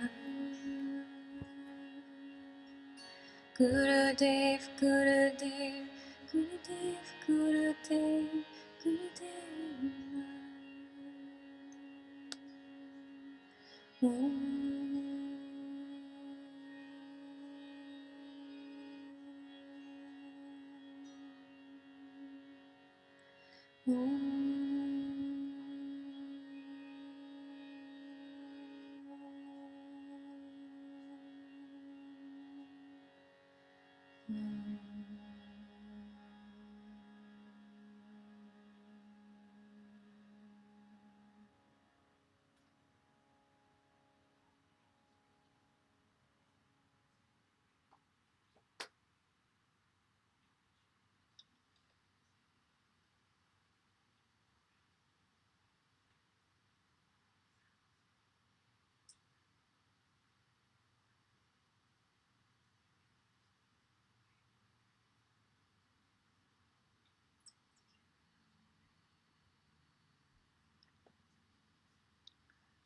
Gurudev, Gurudev, Gurudev, Gurudev, Gurudev,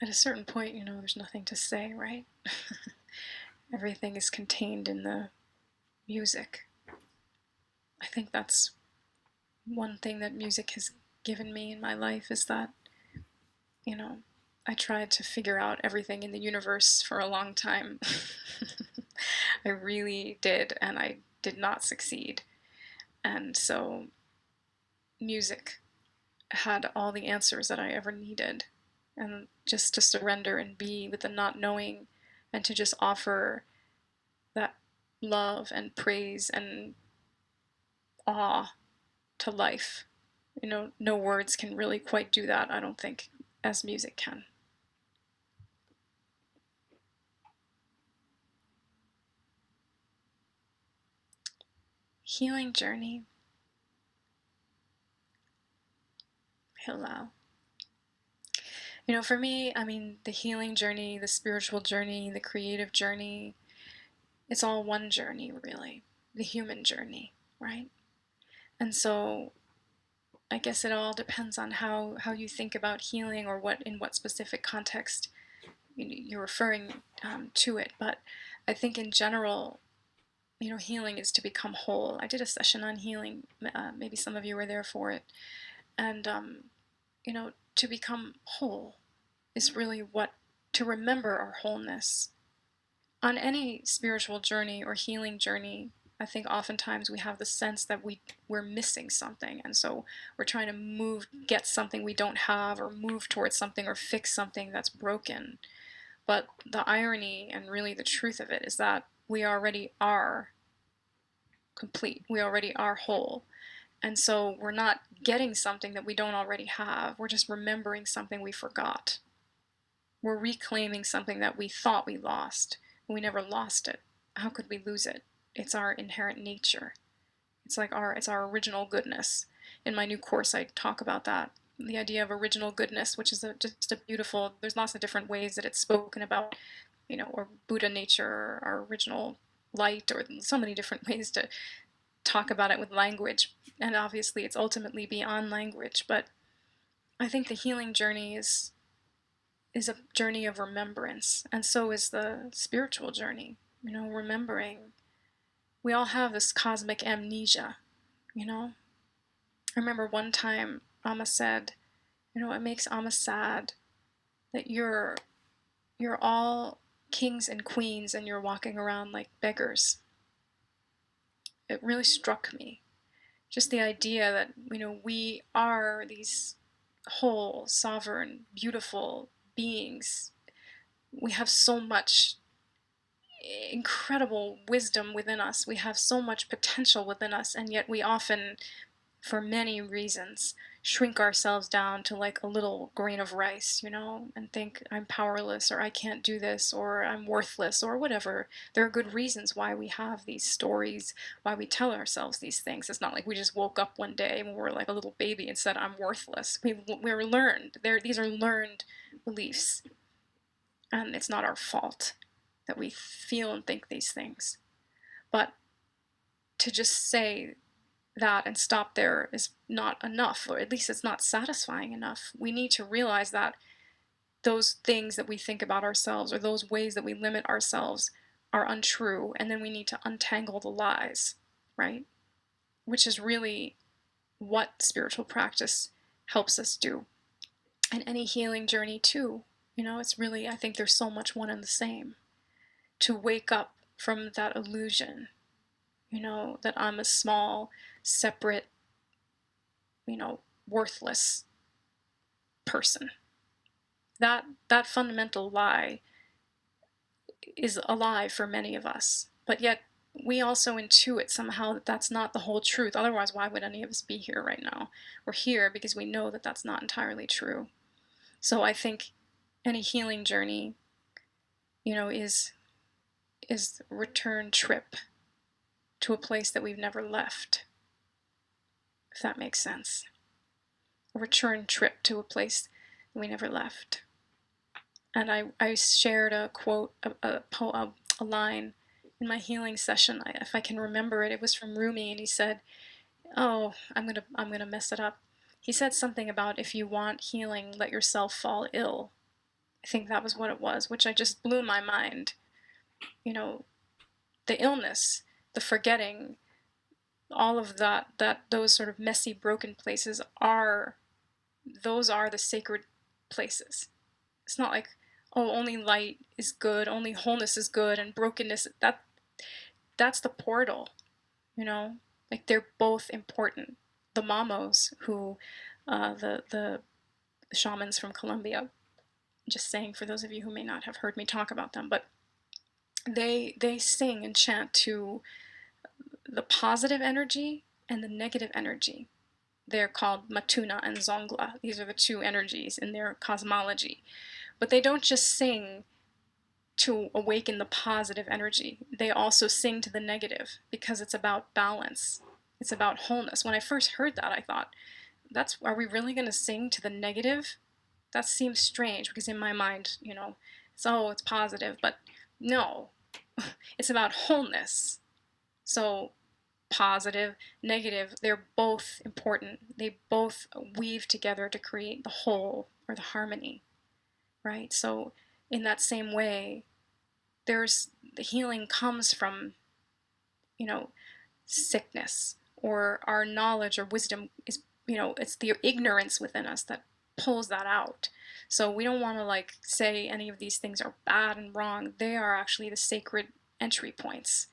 at a certain point, there's nothing to say, right? Everything is contained in the music. I think that's one thing that music has given me in my life, is that, you know, I tried to figure out everything in the universe for a long time. I really did, and I did not succeed. And so music had all the answers that I ever needed. And just to surrender and be with the not knowing, and to just offer that love and praise and awe to life. No words can really quite do that, I don't think, as music can. Healing journey. Hello. For me, I mean, the healing journey, the spiritual journey, the creative journey, it's all one journey, really. The human journey, right? And so I guess it all depends on how you think about healing, or in what specific context you're referring to it. But I think in general, healing is to become whole. I did a session on healing. Maybe some of you were there for it. And, to become whole is really to remember our wholeness. On any spiritual journey or healing journey, I think oftentimes we have the sense that we're missing something. And so we're trying to get something we don't have, or move towards something, or fix something that's broken. But the irony, and really the truth of it, is that we already are complete. We already are whole. And so we're not getting something that we don't already have. We're just remembering something we forgot. We're reclaiming something that we thought we lost. We never lost it. How could we lose it? It's our inherent nature. It's our original goodness. In my new course, I talk about that. The idea of original goodness, which is just a beautiful, there's lots of different ways that it's spoken about, or Buddha nature, or our original light, or so many different ways to talk about it with language. And obviously it's ultimately beyond language, but I think the healing journey is a journey of remembrance, and so is the spiritual journey. Remembering. We all have this cosmic amnesia. I remember one time Amma said, it makes Amma sad that you're all kings and queens, and you're walking around like beggars. It really struck me. Just the idea that, we are these whole, sovereign, beautiful beings. We have so much incredible wisdom within us. We have so much potential within us, and yet we often, for many reasons, shrink ourselves down to like a little grain of rice, and think I'm powerless, or I can't do this, or I'm worthless, or whatever. There are good reasons why we have these stories, why we tell ourselves these things. It's not like we just woke up one day when we were like a little baby and said, I'm worthless. We're learned. These are learned beliefs, and it's not our fault that we feel and think these things. But to just say that and stop there is not enough, or at least it's not satisfying enough. We need to realize that those things that we think about ourselves, or those ways that we limit ourselves, are untrue, and then we need to untangle the lies, right? Which is really what spiritual practice helps us do. And any healing journey too. It's really, I think there's so much one and the same. To wake up from that illusion, that I'm a small, separate, worthless person. That fundamental lie is a lie for many of us, but yet we also intuit somehow that that's not the whole truth. Otherwise, why would any of us be here right now? We're here because we know that that's not entirely true. So I think any healing journey, is a return trip to a place that we've never left, if that makes sense. A return trip to a place that we never left. And I shared a quote, a line in my healing session. If I can remember it, it was from Rumi, and he said, "Oh, I'm gonna mess it up." He said something about, if you want healing, let yourself fall ill. I think that was what it was, which I just blew my mind. You know, the illness, the forgetting, all of that those sort of messy, broken places are those are the sacred places. It's not like, oh, only light is good, only wholeness is good, and brokenness that's the portal, you know? Like they're both important. The mamos who the shamans from Colombia, just saying for those of you who may not have heard me talk about them, but they sing and chant to the positive energy and the negative energy. They're called Matuna and Zongla. These are the two energies in their cosmology. But they don't just sing to awaken the positive energy. They also sing to the negative because it's about balance. It's about wholeness. When I first heard that, I thought, that's are we really going to sing to the negative? That seems strange because in my mind, it's positive, but no. It's about wholeness. So positive, negative, they're both important. They both weave together to create the whole or the harmony, right? So in that same way, there's the healing comes from, you know, sickness, or our knowledge or wisdom is, it's the ignorance within us that pulls that out. So we don't want to like say any of these things are bad and wrong. They are actually the sacred entry points.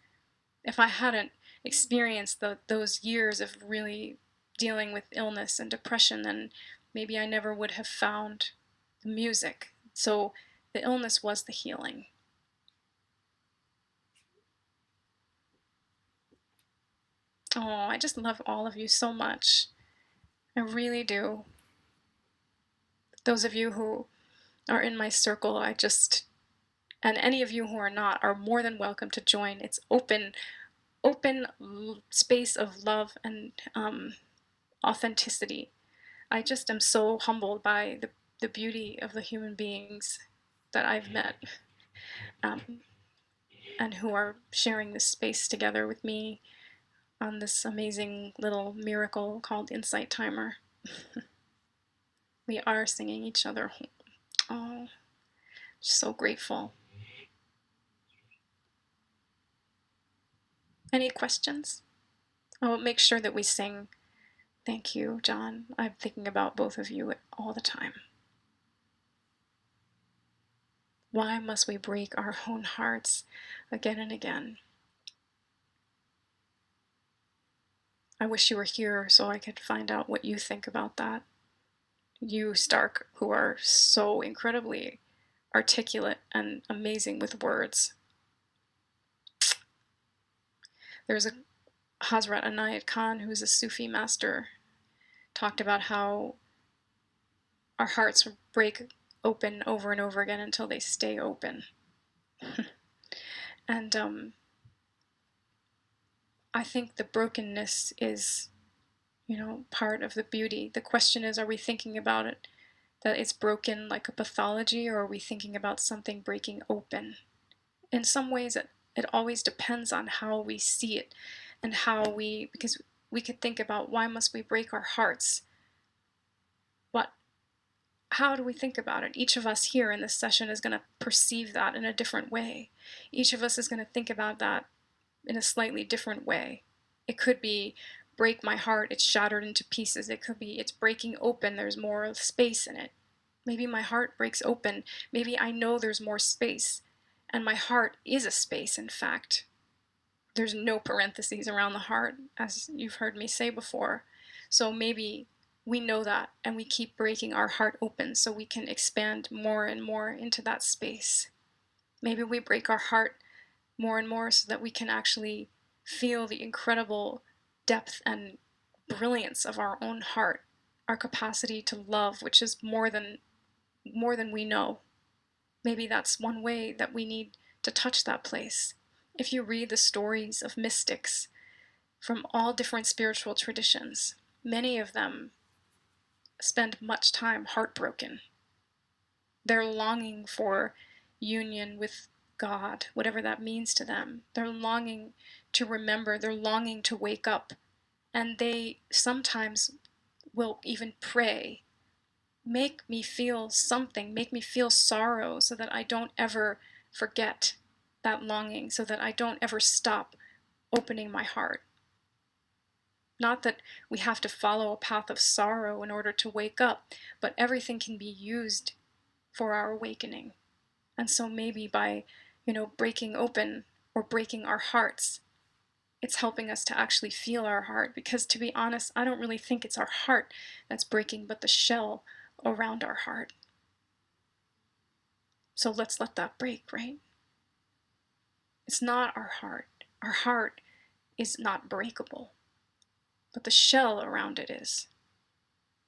If I hadn't experienced those years of really dealing with illness and depression, then maybe I never would have found the music. So the illness was the healing. Oh, I just love all of you so much. I really do. Those of you who are in my circle, and any of you who are not, are more than welcome to join. It's open space of love and authenticity. I just am so humbled by the beauty of the human beings that I've met, um, and who are sharing this space together with me on this amazing little miracle called Insight Timer. We are singing each other home. Oh, so grateful. Any questions? I'll make sure that we sing. Thank you, John. I'm thinking about both of you all the time. Why must we break our own hearts again and again? I wish you were here so I could find out what you think about that. You, Stark, who are so incredibly articulate and amazing with words. There's a Hazrat Anayat Khan, who's a Sufi master, talked about how our hearts break open over and over again until they stay open. And I think the brokenness is, part of the beauty. The question is, are we thinking about it that it's broken like a pathology, or are we thinking about something breaking open? In some ways, it always depends on how we see it and because we could think about why must we break our hearts, but how do we think about it? Each of us here in this session is going to perceive that in a different way. Each of us is going to think about that in a slightly different way. It could be break my heart, it's shattered into pieces. It could be it's breaking open, there's more space in it. Maybe my heart breaks open. Maybe I know there's more space, and my heart is a space, in fact. There's no parentheses around the heart, as you've heard me say before. So maybe we know that, and we keep breaking our heart open so we can expand more and more into that space. Maybe we break our heart more and more so that we can actually feel the incredible depth and brilliance of our own heart, our capacity to love, which is more than we know. Maybe that's one way that we need to touch that place. If you read the stories of mystics from all different spiritual traditions, many of them spend much time heartbroken. They're longing for union with God, whatever that means to them. They're longing to remember, they're longing to wake up, and they sometimes will even pray Make me feel something, make me feel sorrow so that I don't ever forget that longing, so that I don't ever stop opening my heart. Not that we have to follow a path of sorrow in order to wake up, but everything can be used for our awakening. And so maybe by, breaking open or breaking our hearts, it's helping us to actually feel our heart. Because to be honest, I don't really think it's our heart that's breaking, but the shell around our heart. So let's let that break, right? It's not our heart. Our heart is not breakable, but the shell around it is.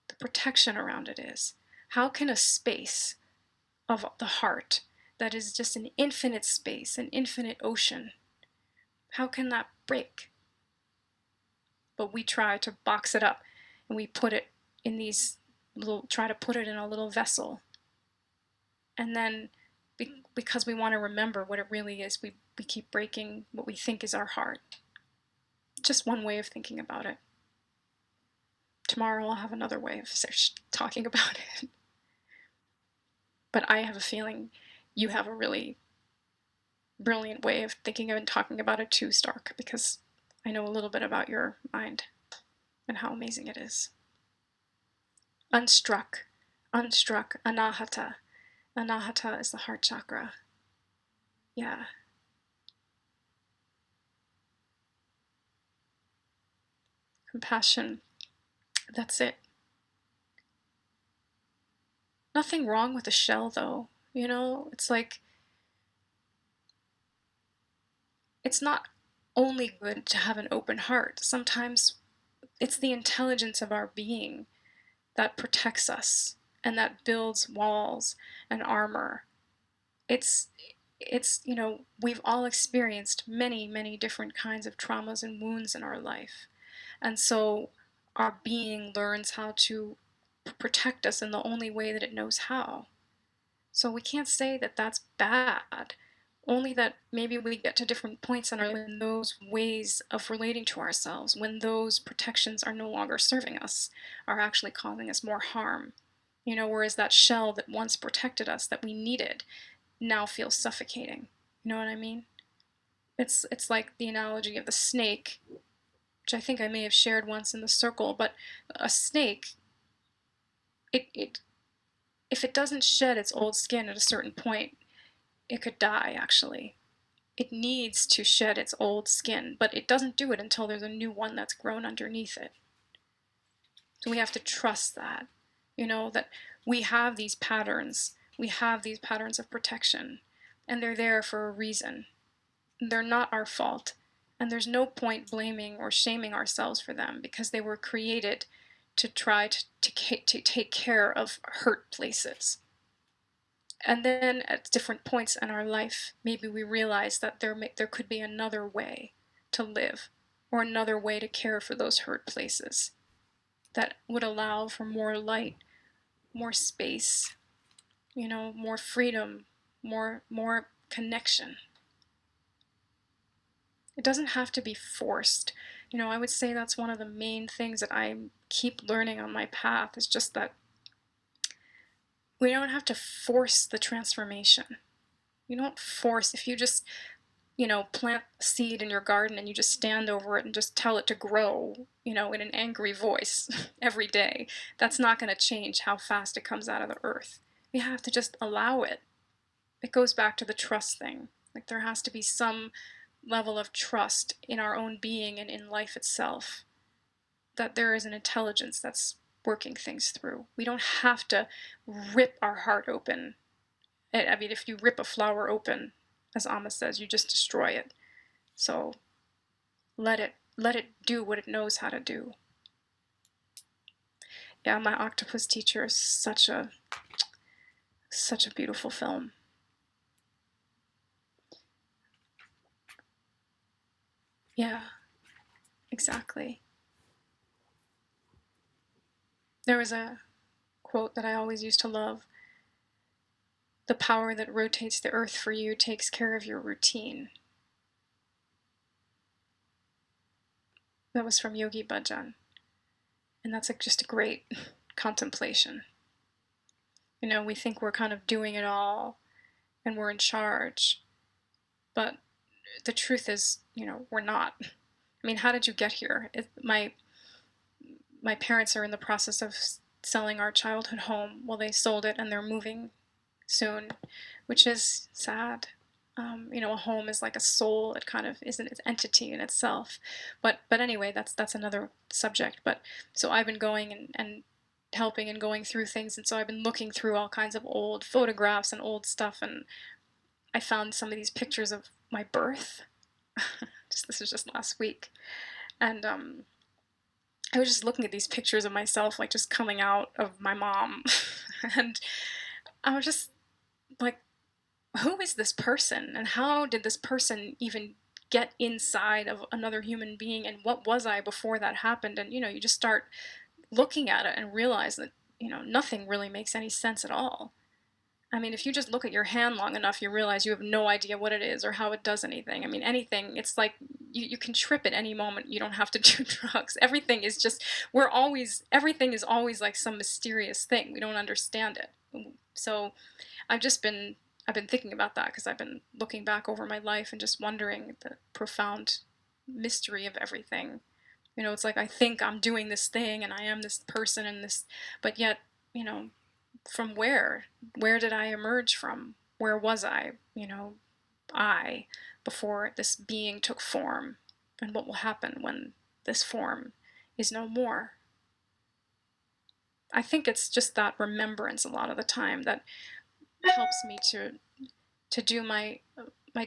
The protection around it is. How can a space of the heart that is just an infinite space, an infinite ocean, how can that break? But we try to box it up and we put it in these try to put it in a little vessel. And then because we want to remember what it really is, we keep breaking what we think is our heart. Just one way of thinking about it. Tomorrow I'll have another way of talking about it. But I have a feeling you have a really brilliant way of thinking of and talking about it too, Stark, because I know a little bit about your mind and how amazing it is. Unstruck, unstruck, anahata. Anahata is the heart chakra. Yeah. Compassion. That's it. Nothing wrong with the shell, though. It's like, it's not only good to have an open heart. Sometimes it's the intelligence of our being that protects us and that builds walls and armor. It's we've all experienced many, many different kinds of traumas and wounds in our life. And so our being learns how to protect us in the only way that it knows how. So we can't say that that's bad, only that maybe we get to different points in our life when those ways of relating to ourselves, when those protections are no longer serving us, are actually causing us more harm. Whereas that shell that once protected us, that we needed, now feels suffocating. You know what I mean? It's like the analogy of the snake, which I think I may have shared once in the circle, but a snake, it if it doesn't shed its old skin at a certain point, it could die, actually. It needs to shed its old skin, but it doesn't do it until there's a new one that's grown underneath it. So we have to trust that, that we have these patterns. We have these patterns of protection, and they're there for a reason. They're not our fault, and there's no point blaming or shaming ourselves for them because they were created to try to take care of hurt places. And then at different points in our life, maybe we realize that there could be another way to live, or another way to care for those hurt places that would allow for more light, more space, more freedom, more connection. It doesn't have to be forced. I would say that's one of the main things that I keep learning on my path, is just that we don't have to force the transformation. You don't force, if you just, plant a seed in your garden and you just stand over it and just tell it to grow, in an angry voice every day, that's not going to change how fast it comes out of the earth. We have to just allow it. It goes back to the trust thing. Like, there has to be some level of trust in our own being and in life itself, that there is an intelligence that's working things through. We don't have to rip our heart open. I mean, if you rip a flower open, as Amma says, you just destroy it. So let it do what it knows how to do. Yeah, my octopus teacher is such a beautiful film. Yeah, exactly. There was a quote that I always used to love: "The power that rotates the earth for you takes care of your routine." That was from Yogi Bhajan. And that's just a great contemplation. You know, we think we're kind of doing it all and we're in charge, but the truth is, you know, we're not. I mean, how did you get here? My parents are in the process of selling our childhood home. Well, they sold it and they're moving soon, which is sad. You know, a home is like a soul. It kind of is an entity in itself. But anyway, that's another subject. But so I've been going and helping and going through things, and so I've been looking through all kinds of old photographs and old stuff, and I found some of these pictures of my birth. This is just last week, and I was just looking at these pictures of myself, like just coming out of my mom, and I was just like, who is this person, and how did this person even get inside of another human being, and what was I before that happened? And you know, you just start looking at it and realize that, you know, nothing really makes any sense at all. I mean, if you just look at your hand long enough, you realize you have no idea what it is or how it does anything. I mean, anything, it's like you can trip at any moment. You don't have to do drugs. Everything is just, everything is always like some mysterious thing. We don't understand it. So I've just been, I've been thinking about that because I've been looking back over my life and just wondering the profound mystery of everything. You know, it's like I think I'm doing this thing and I am this person and this, but yet, you know, from where? Where did I emerge from? Where was I? You know, I, before this being took form? And what will happen when this form is no more? I think it's just that remembrance a lot of the time that helps me to do my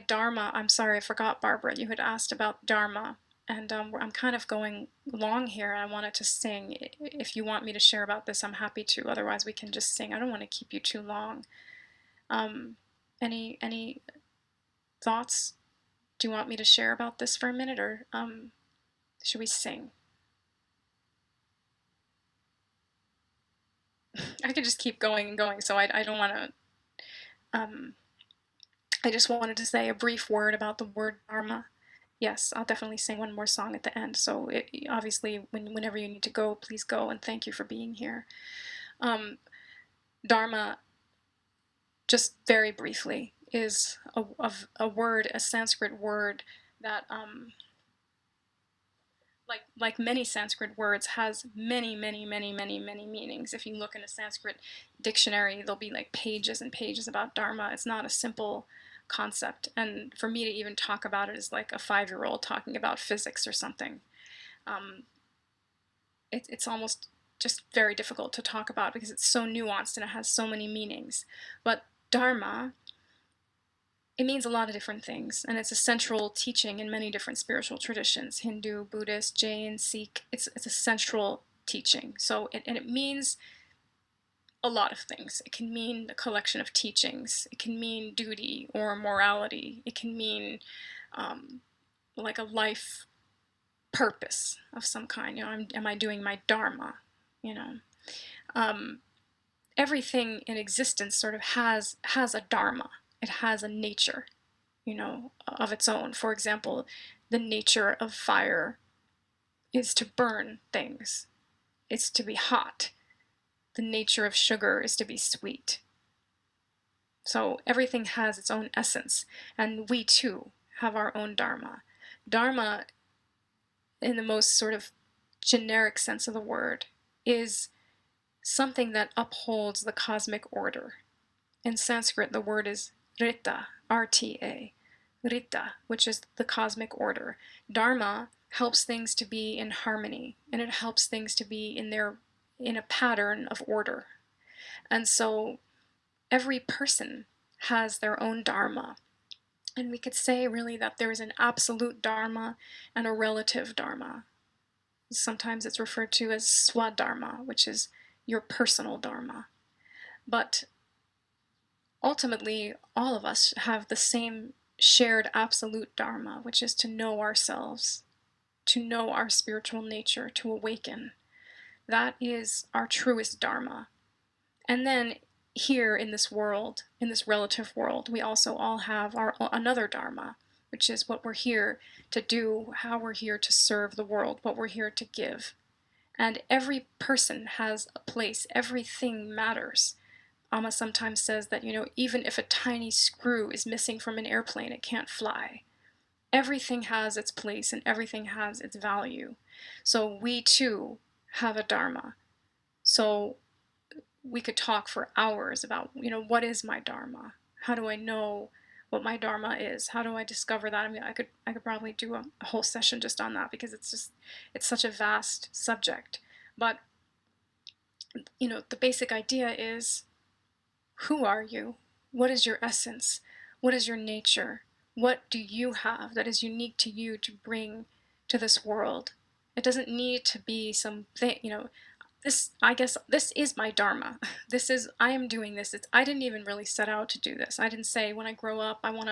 dharma. I'm sorry, I forgot, Barbara. You had asked about dharma, and I'm kind of going long here. I wanted to sing. If you want me to share about this, I'm happy to. Otherwise, we can just sing. I don't want to keep you too long. Um, any thoughts? Do you want me to share about this for a minute, or should we sing? I could just keep going and going. So I don't want to. Um, I just wanted to say a brief word about the word dharma. Yes, I'll definitely sing one more song at the end. So obviously, whenever you need to go, please go. And thank you for being here. Um, Dharma, just very briefly, is a word, a Sanskrit word that, like many Sanskrit words, has many meanings. If you look in a Sanskrit dictionary, there'll be like pages and pages about Dharma. It's not a simple concept. And for me to even talk about it is like a 5-year-old talking about physics or something. Um, it's almost just very difficult to talk about because it's so nuanced and it has so many meanings. But Dharma, it means a lot of different things, and it's a central teaching in many different spiritual traditions: Hindu, Buddhist, Jain, Sikh. It's a central teaching. So it means a lot of things. It can mean a collection of teachings. It can mean duty or morality. It can mean like a life purpose of some kind. You know, am I doing my dharma? You know, um, everything in existence sort of has a dharma. It has a nature, you know, of its own. For example, the nature of fire is to burn things. It's to be hot. The nature of sugar is to be sweet. So everything has its own essence, and we too have our own dharma. Dharma, in the most sort of generic sense of the word, is something that upholds the cosmic order. In Sanskrit, the word is rita, R-T-A, rita, which is the cosmic order. Dharma helps things to be in harmony, and it helps things to be in a pattern of order. And so every person has their own dharma. And we could say really that there is an absolute dharma and a relative dharma. Sometimes it's referred to as swadharma, which is your personal dharma. But ultimately, all of us have the same shared absolute dharma, which is to know ourselves, to know our spiritual nature, to awaken. That is our truest dharma. And then here in this world, in this relative world, we also all have our another dharma, which is what we're here to do, how we're here to serve the world, what we're here to give. And every person has a place. Everything matters. Amma sometimes says that, even if a tiny screw is missing from an airplane, it can't fly. Everything has its place and everything has its value. So we too have a dharma. So we could talk for hours about, what is my dharma? How do I know what my dharma is? How do I discover that? I mean, I could probably do a whole session just on that, because it's such a vast subject. But the basic idea is, who are you? What is your essence? What is your nature? What do you have that is unique to you to bring to this world? It doesn't need to be something, I guess this is my dharma. I am doing this. I didn't even really set out to do this. I didn't say when I grow up I want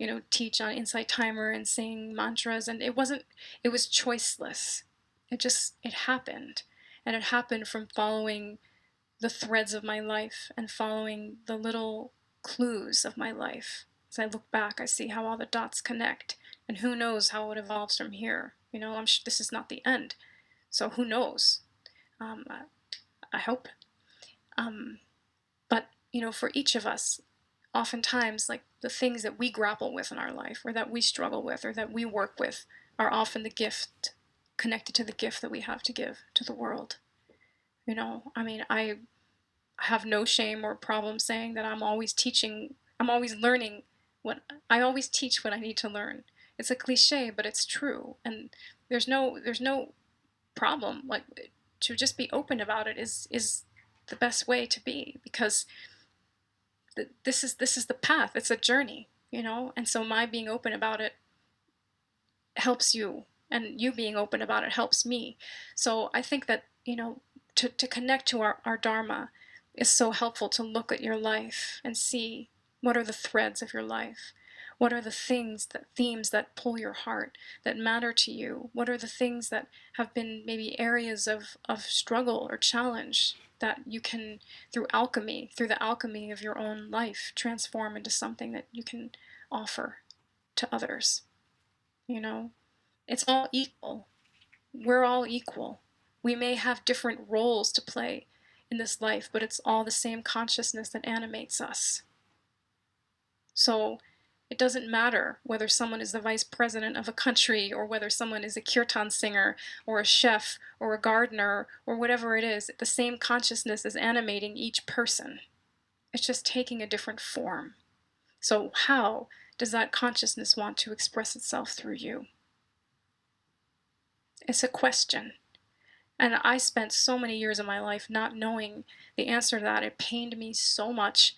to, teach on Insight Timer and sing mantras, and it was choiceless. It happened. And it happened from following the threads of my life and following the little clues of my life. As I look back, I see how all the dots connect, and who knows how it evolves from here. This is not the end, so who knows? Um, I hope. But for each of us, oftentimes, like, the things that we grapple with in our life, or that we struggle with, or that we work with, are often the gift connected to the gift that we have to give to the world. I mean, I have no shame or problem saying that I'm always teaching, I'm always learning. I always teach what I need to learn. It's a cliche, but it's true. And there's no problem. Like, to just be open about it is the best way to be, because this is the path. It's a journey, and so my being open about it helps you, and you being open about it helps me. So I think that, to connect to our dharma is so helpful, to look at your life and see what are the threads of your life. What are the themes that pull your heart, that matter to you? What are the things that have been maybe areas of struggle or challenge that you can, through the alchemy of your own life, transform into something that you can offer to others? It's all equal. We're all equal. We may have different roles to play in this life, but it's all the same consciousness that animates us. So it doesn't matter whether someone is the vice president of a country, or whether someone is a kirtan singer, or a chef, or a gardener, or whatever it is. The same consciousness is animating each person. It's just taking a different form. So how does that consciousness want to express itself through you? It's a question. And I spent so many years of my life not knowing the answer to that. It pained me so much.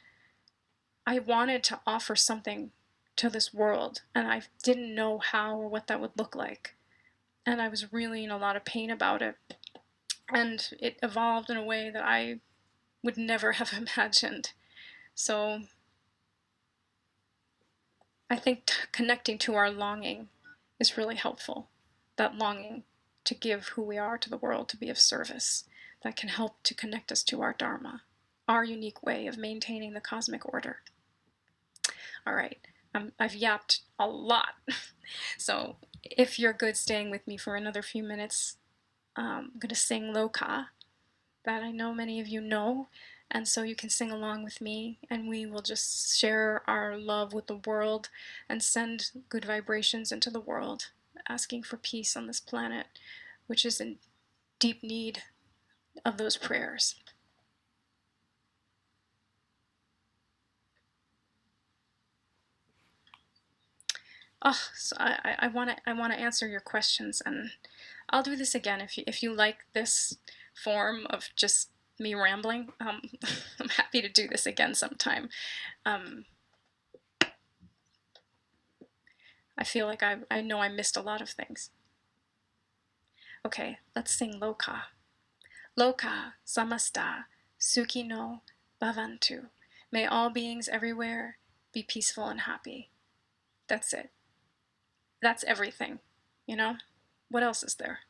I wanted to offer something to this world, and I didn't know how or what that would look like. And I was really in a lot of pain about it. And it evolved in a way that I would never have imagined. So I think connecting to our longing is really helpful. That longing to give who we are to the world, to be of service, that can help to connect us to our dharma, our unique way of maintaining the cosmic order. All right, I've yapped a lot. So if you're good staying with me for another few minutes, I'm going to sing Loka, that I know many of you know, and so you can sing along with me, and we will just share our love with the world and send good vibrations into the world, asking for peace on this planet, which is in deep need of those prayers. Oh, so I want to answer your questions, and I'll do this again if you like this form of just me rambling. I'm happy to do this again sometime. Um, I feel like I know I missed a lot of things. Okay, let's sing Loka. Loka samasta sukhi no bhavantu. May all beings everywhere be peaceful and happy. That's it. That's everything, you know? What else is there?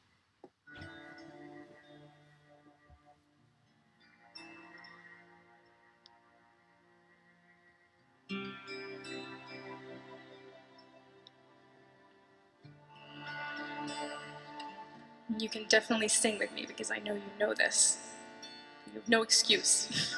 You can definitely sing with me, because I know you know this. You have no excuse.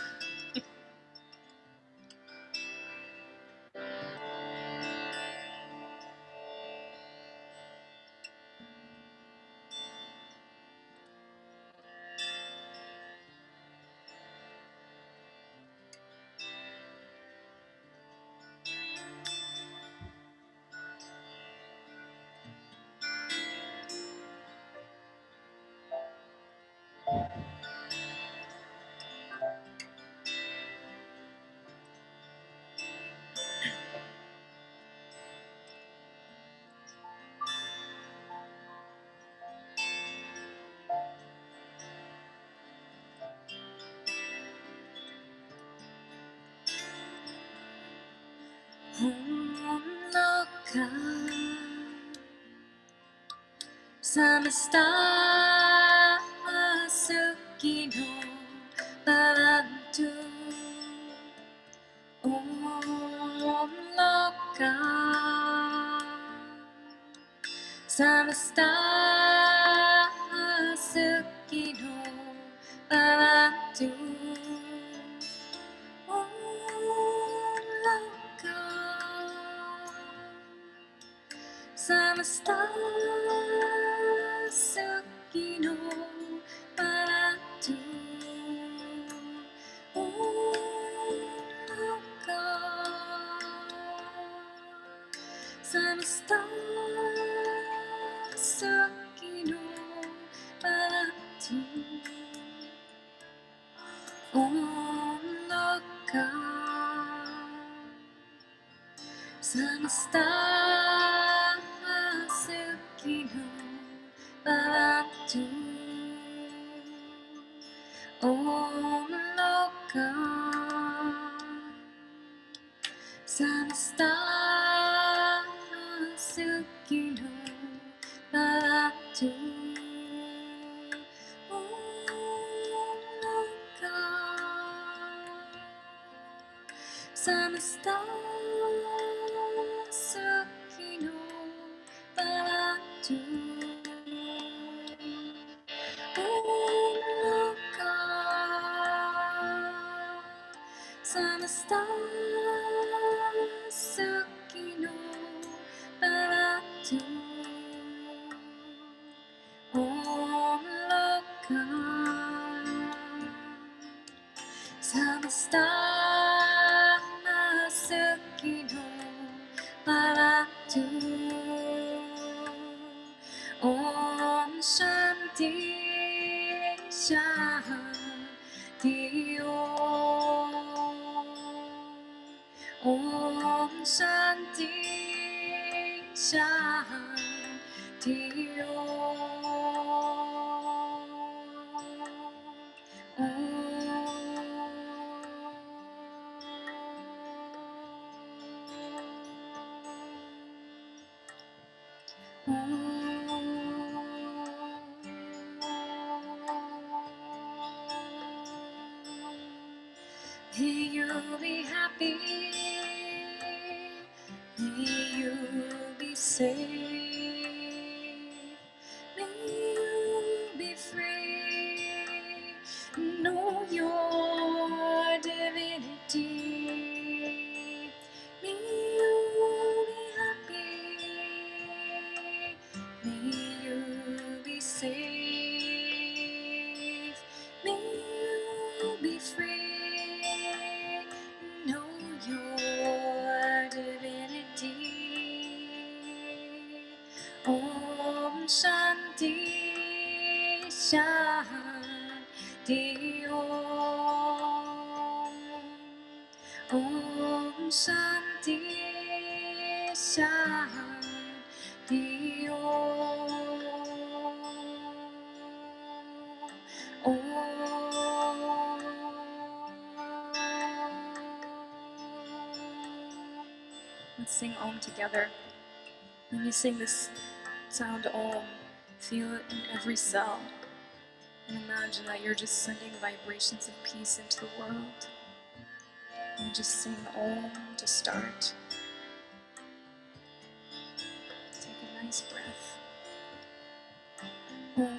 Loka Samasta Suki no Bhavantu Om Loka Samasta Suki no Bhavantu Om Loka Samasta Suki no Bhavantu Om Loka Samasta Suki no Bhavantu Om Loka Samasta Suki no Bhavantu Om Loka Samasta Suki no Bhavantu Om Loka Samasta Suki no Bhavantu Om Loka Samasta Suki no Bhavantu Om Loka Samasta Suki no Bhavantu Om Shanti Shanti Om Shanti Shanti May you be happy, may you be safe, may you be free, know your divinity. May you be happy, may you be safe, may you be free, know your divinity. Om Shanti Shanti Om Shanti Shanti Let's sing Om together. When you sing this sound Om, feel it in every cell. And imagine that you're just sending vibrations of peace into the world. And just sing Om to start. Take a nice breath. Om.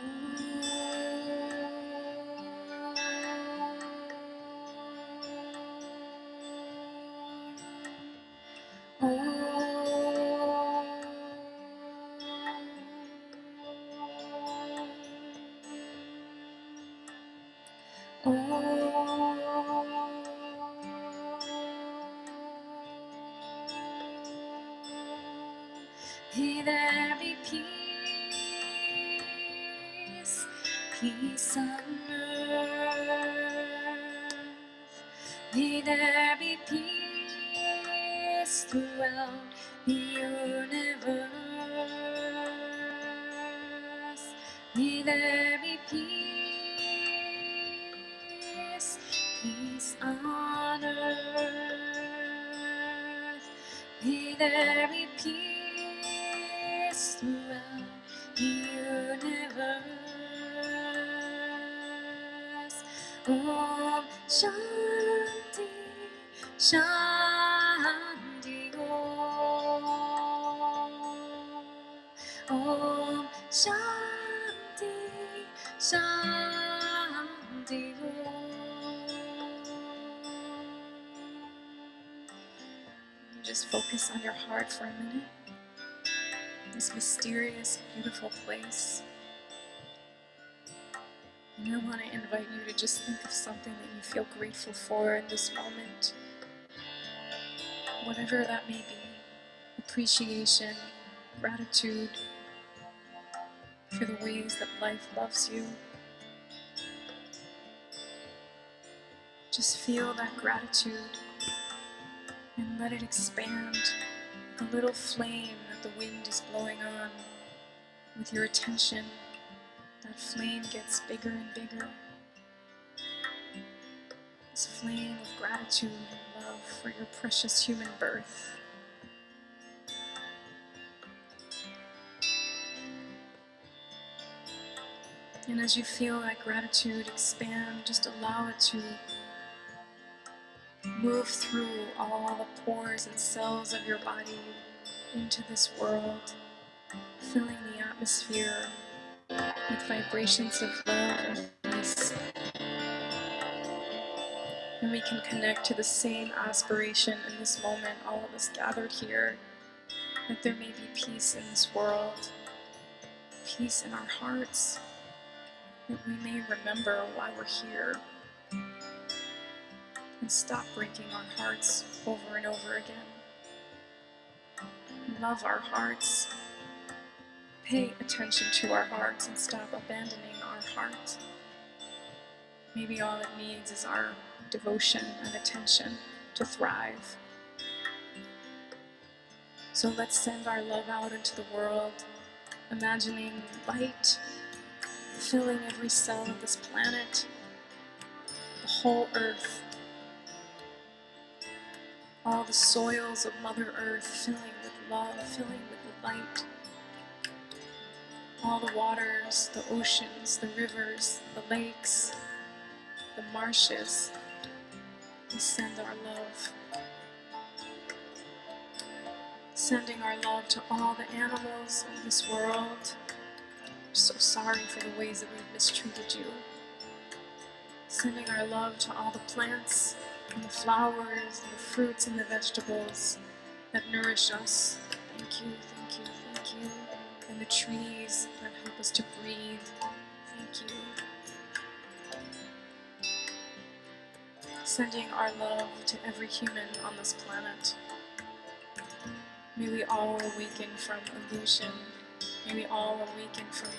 May there be peace, peace on earth. May there be peace throughout the universe. May there be peace, peace on earth. there be peace throughout the universe. Om Shanti, Shanti Om Shanti, Shanti You just focus on your heart for a minute. This mysterious, beautiful place. And I want to invite you to just think of something that you feel grateful for in this moment. Whatever that may be. Appreciation, gratitude for the ways that life loves you. Just feel that gratitude and let it expand. The little flame that the wind is blowing on. With your attention, that flame gets bigger and bigger. This flame of gratitude and love for your precious human birth. And as you feel that gratitude expand, just allow it to move through all the pores and cells of your body into this world, filling the atmosphere with vibrations of love and peace. And we can connect to the same aspiration in this moment, all of us gathered here, that there may be peace in this world, peace in our hearts, that we may remember why we're here, and stop breaking our hearts over and over again. Love our hearts. Pay attention to our hearts and stop abandoning our heart. Maybe all it needs is our devotion and attention to thrive. So let's send our love out into the world, imagining light filling every cell of this planet, the whole earth, all the soils of Mother Earth filling with love, filling with light, all the waters, the oceans, the rivers, the lakes, the marshes. We send our love. Sending our love to all the animals in this world. I'm so sorry for the ways that we've mistreated you. Sending our love to all the plants and the flowers and the fruits and the vegetables that nourish us. Thank you, thank you, thank you. And the trees that help us to breathe. Thank you. Sending our love to every human on this planet. May we all awaken from illusion. May we all awaken from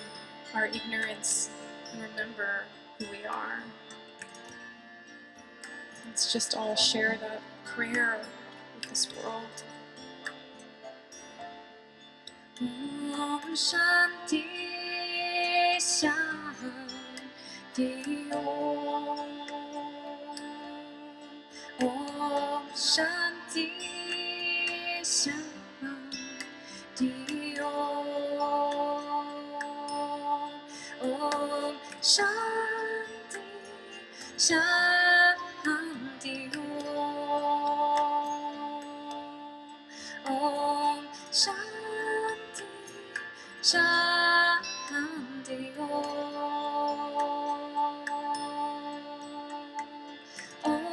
our ignorance and remember who we are. Let's just all share that prayer with this world. Om Shanti, Shanti Om. Om Shanti, Shanti Om. Om Shanti, Shanti Om. Om Shanti, Shanti Om. Om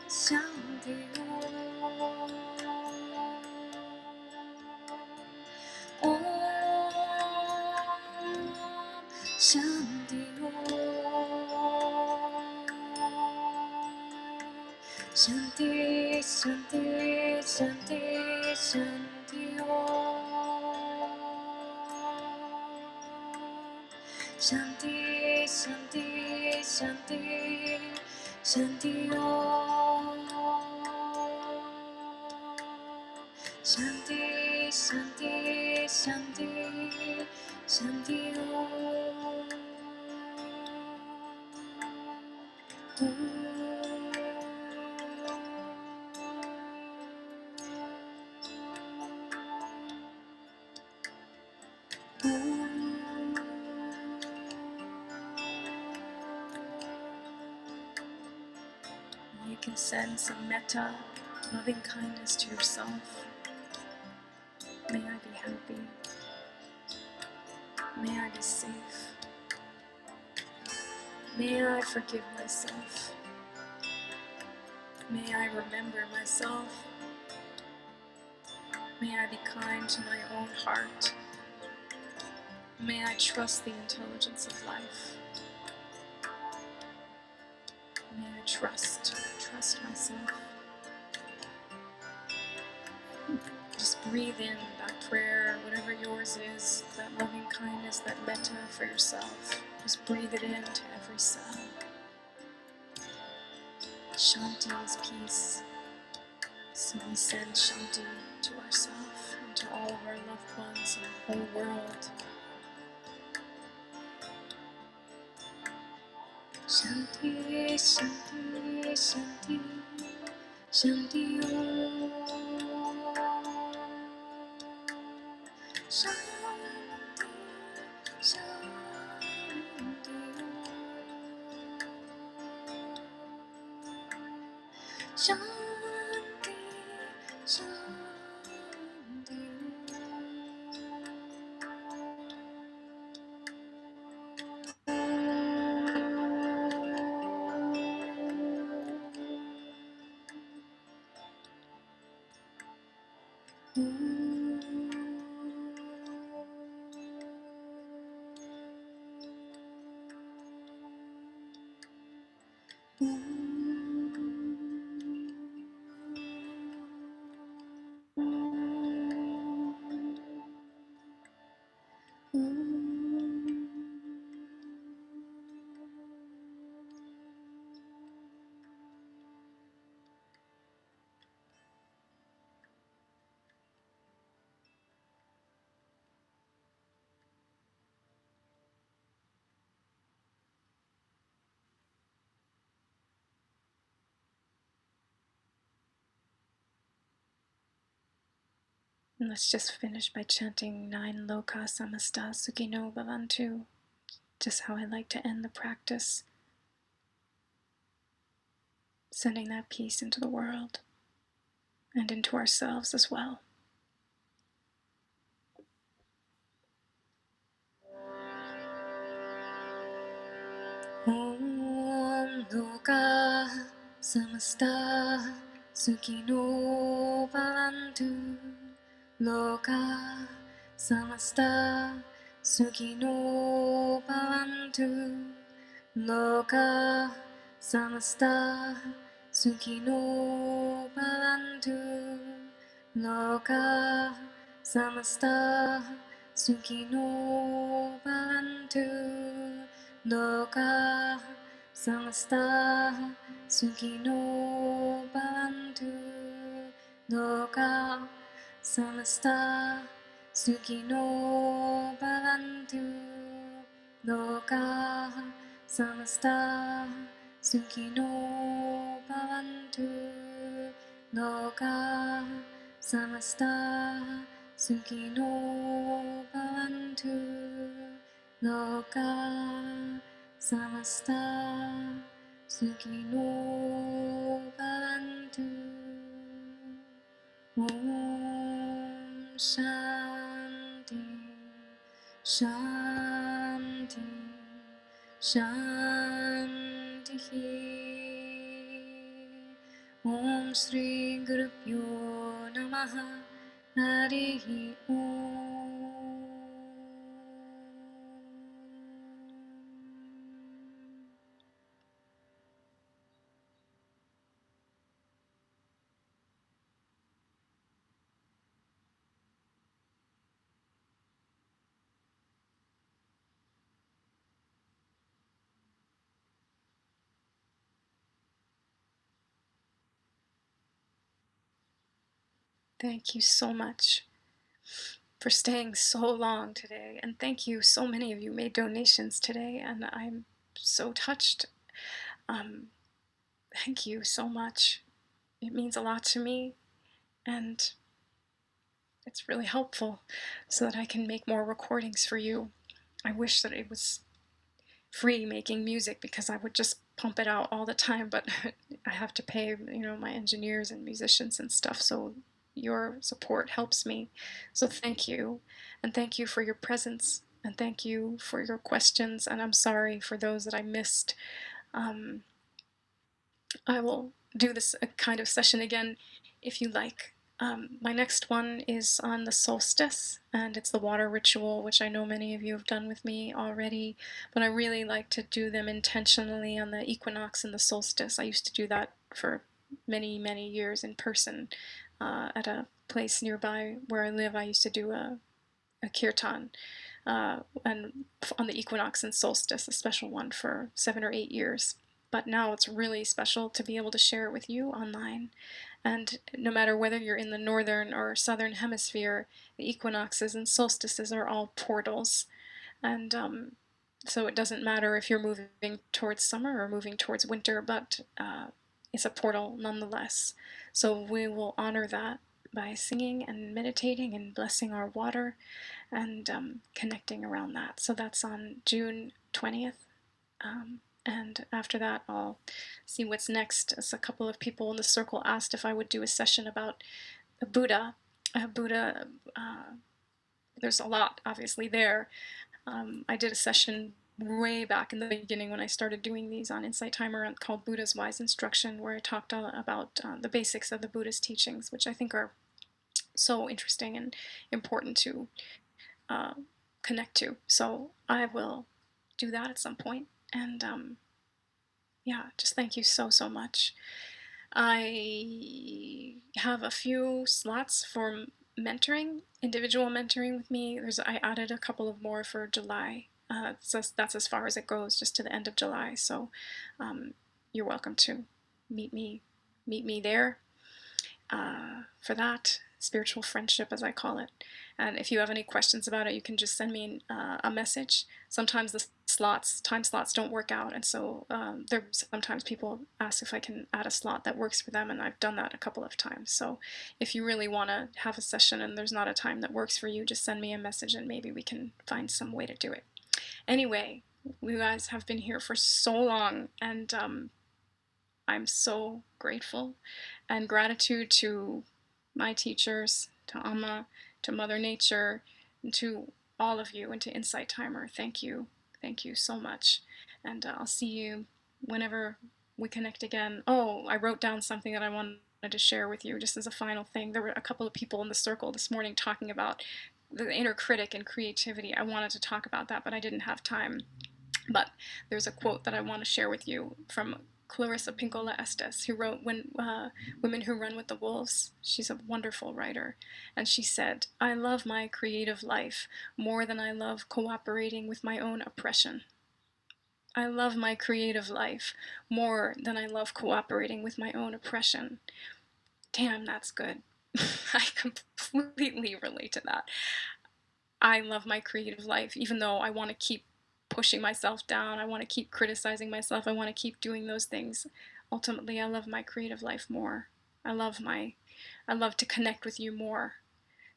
Shanti Om. Om Shanti Om. Shanti, Shanti, Shanti, Shanti Om. Shanti, Shanti, Shanti, Shanti Om. Shanti, Shanti, Shanti, Shanti Om. send some metta, loving kindness to yourself. May I be happy. May I be safe. May I forgive myself. May I remember myself. May I be kind to my own heart. May I trust the intelligence of life. May I trust myself. Just breathe in that prayer, whatever yours is, that loving kindness, that metta for yourself. Just breathe it into every cell. Shanti is peace. So we send Shanti to ourselves and to all of our loved ones and the whole world. Shanti, Shanti, Shanti, Shanti, Om. Shanti, Shanti, Om. Shanti, Shanti, And let's just finish by chanting 9 Loka Samasta Sukhino Bhavantu, just how I like to end the practice, sending that peace into the world and into ourselves as well. Om Loka Samasta Sukhino Bhavantu. Loka Samasta Sukhino Bhavantu. Loka Samasta Sukhino Bhavantu. Loka Samasta Sukhino Bhavantu. Loka Samasta Sukhino Bhavantu. Loka Samasta Sukhino Bhavantu. Loka Samasta Sukhino Bhavantu. Loka Samasta Sukhino Bhavantu. Loka Samasta Sukhino Bhavantu. Om Shanti, Shanti, Shanti. Om Shri Guru Pyo Namaha. Harihi Om. Thank you so much for staying so long today, and thank you. So many of you made donations today, and I'm so touched. Thank you so much. It means a lot to me, and it's really helpful so that I can make more recordings for you. I wish that it was free making music, because I would just pump it out all the time, but I have to pay, my engineers and musicians and stuff. So your support helps me. So thank you. And thank you for your presence. And thank you for your questions. And I'm sorry for those that I missed. Um, I will do this kind of session again if you like. My next one is on the solstice, and it's the water ritual, which I know many of you have done with me already, but I really like to do them intentionally on the equinox and the solstice. I used to do that for many, many years in person at a place nearby where I live. I used to do a kirtan and on the equinox and solstice, a special one for 7 or 8 years. But now it's really special to be able to share it with you online. And no matter whether you're in the northern or southern hemisphere, the equinoxes and solstices are all portals. And so it doesn't matter if you're moving towards summer or moving towards winter, but it's a portal nonetheless. So we will honor that by singing and meditating and blessing our water and connecting around that. So that's on June 20th. And after that, I'll see what's next. As a couple of people in the circle asked if I would do a session about the Buddha. Buddha, there's a lot obviously there. I did a session way back in the beginning when I started doing these on Insight Timer called Buddha's Wise Instruction, where I talked about the basics of the Buddha's teachings, which I think are so interesting and important to uh, connect to. So I will do that at some point. And yeah, just thank you so, so much. I have a few slots for mentoring, individual mentoring with me. I added a couple of more for July. So that's as far as it goes, just to the end of July. So you're welcome to meet me, there for that spiritual friendship, as I call it. And if you have any questions about it, you can just send me a message. Sometimes the time slots don't work out, and so sometimes people ask if I can add a slot that works for them, and I've done that a couple of times. So if you really want to have a session and there's not a time that works for you, just send me a message and maybe we can find some way to do it. Anyway, you guys have been here for so long, and I'm so grateful, and gratitude to my teachers, to Amma, to Mother Nature, and to all of you, and to Insight Timer. Thank you. Thank you so much. And I'll see you whenever we connect again. Oh, I wrote down something that I wanted to share with you just as a final thing. There were a couple of people in the circle this morning talking about the inner critic and creativity. I wanted to talk about that, but I didn't have time. But there's a quote that I want to share with you from Clarissa Pinkola Estes, who wrote Women Who Run with the Wolves. She's a wonderful writer. And she said, "I love my creative life more than I love cooperating with my own oppression. I love my creative life more than I love cooperating with my own oppression." Damn, that's good. I completely relate to that. I love my creative life, even though I want to keep pushing myself down. I want to keep criticizing myself. I want to keep doing those things. Ultimately, I love my creative life more. I love to connect with you more.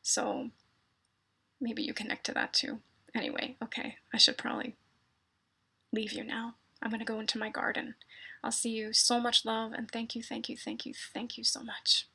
So maybe you connect to that too. Anyway, okay, I should probably leave you now. I'm going to go into my garden. I'll see you. So much love, and thank you, thank you, thank you, thank you so much.